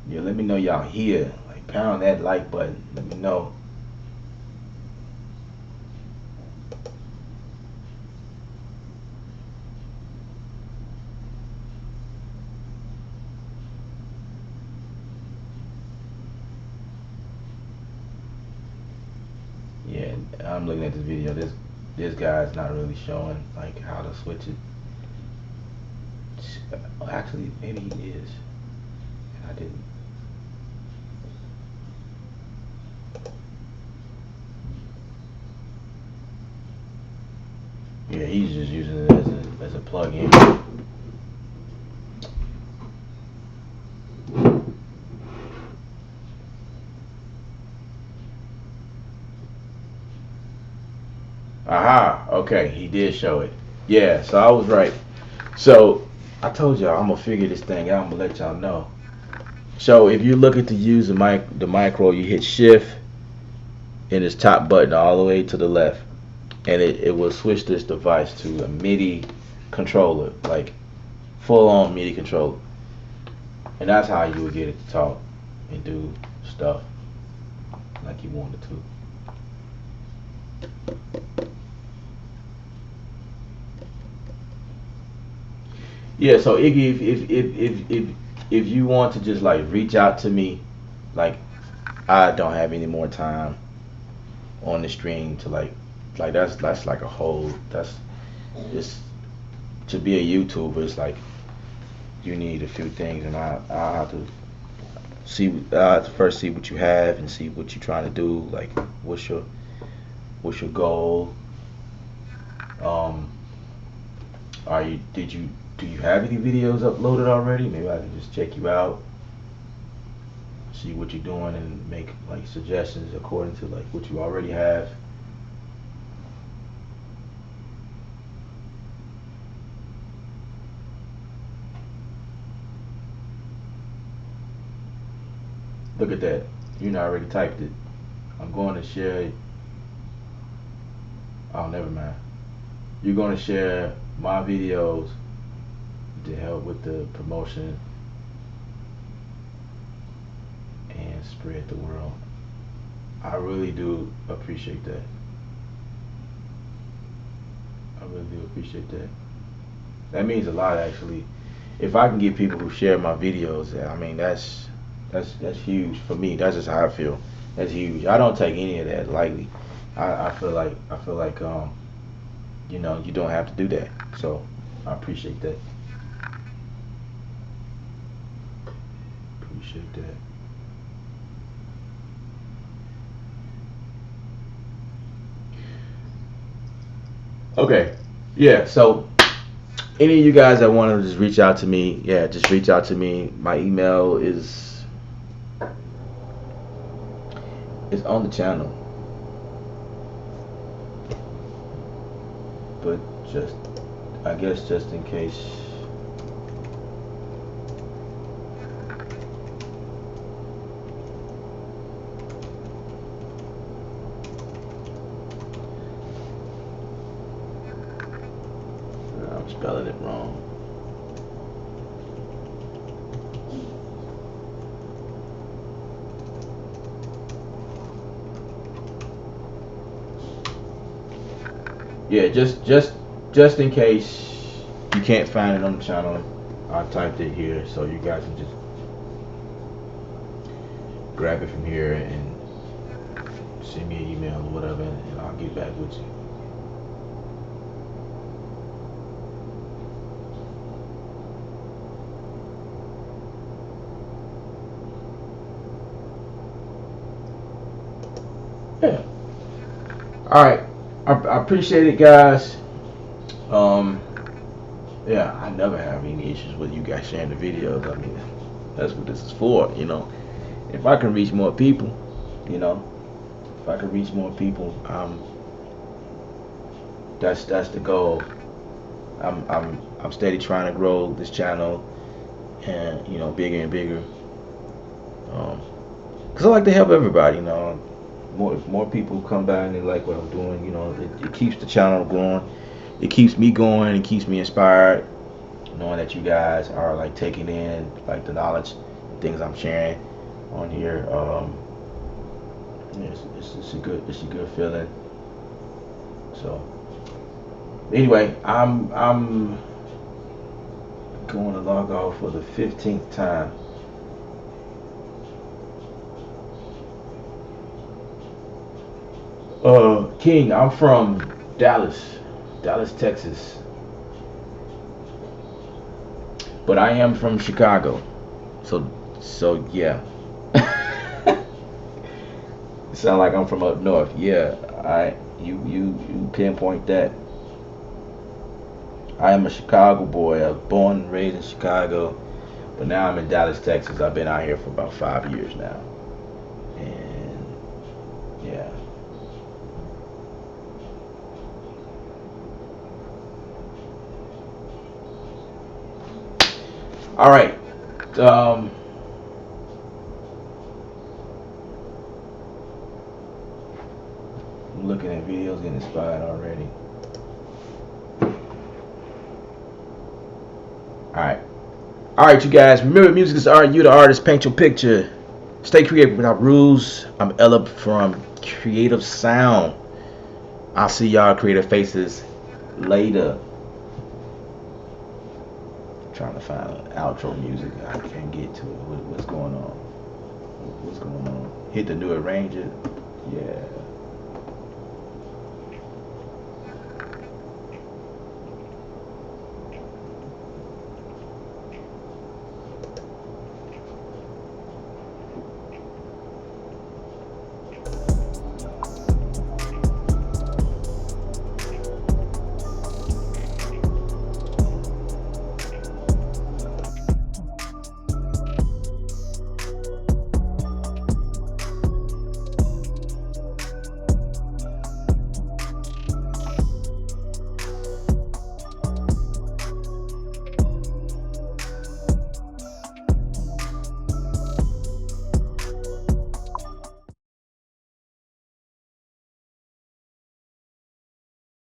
Yeah, let me know y'all here. Like pound that like button. Let me know. Yeah, I'm looking at this video. This guy's not really showing like how to switch it. Actually, maybe he is, and I didn't. Yeah, he's just using it as a plug-in. Aha, okay, he did show it. Yeah, so I was right. So I told y'all I'm gonna figure this thing out. I'm gonna let y'all know. So if you're looking to use the micro, you hit shift and this top button all the way to the left, and it will switch this device to a MIDI controller, like full on MIDI controller. And that's how you would get it to talk and do stuff like you wanted to. Yeah, so Iggy, if you want to just like reach out to me, like I don't have any more time on the stream to like that's like a whole that's it's to be a YouTuber. It's like you need a few things, and I have to I have to first see what you have and see what you're trying to do. Like what's your goal? Um, are you did you do you have any videos uploaded already? Maybe I can just check you out, see what you're doing and make like suggestions according to like what you already have. Look at that. You already typed it. I'm going to share. Oh, never mind. You're going to share my videos to help with the promotion and spread the world. I really do appreciate that. I really do appreciate that. That means a lot, actually. If I can get people who share my videos, I mean, that's huge for me. That's just how I feel. That's huge. I don't take any of that lightly. I feel like you know, you don't have to do that. So I appreciate that. Appreciate that. Okay. Yeah. So any of you guys that want to just reach out to me, yeah, just reach out to me. My email is on the channel, but just I guess just in case. I'm spelling it wrong. Yeah, just in case you can't find it on the channel, I typed it here so you guys can just grab it from here and send me an email or whatever, and I'll get back with you. Yeah. All right. I appreciate it, guys. Um, yeah, I never have any issues with you guys sharing the videos. I mean, that's what this is for, you know. If I can reach more people, you know, if I can reach more people, that's the goal. I'm steady trying to grow this channel, and you know, bigger and bigger. Cause I like to help everybody, you know. If more people come by and they like what I'm doing, you know, it keeps the channel going. It keeps me going. It keeps me inspired, knowing that you guys are like taking in like the knowledge, things I'm sharing on here. Yeah, it's a good feeling. So anyway, I'm going to log off for the 15th time. King, I'm from Dallas, Texas, but I am from Chicago. So yeah. Sound like I'm from up north. Yeah, you pinpoint that. I am a Chicago boy. I was born and raised in Chicago, but now I'm in Dallas, Texas. I've been out here for about 5 years now, and yeah. All right. Um, I'm looking at videos, getting inspired already. All right. All right, you guys. Remember, music is art. You, the artist, paint your picture. Stay creative without rules. I'm Ella from Creative Sound. I'll see y'all creative faces later. Trying to find an outro music. I can't get to it. What's going on? What's going on? Hit the new arranger. Yeah.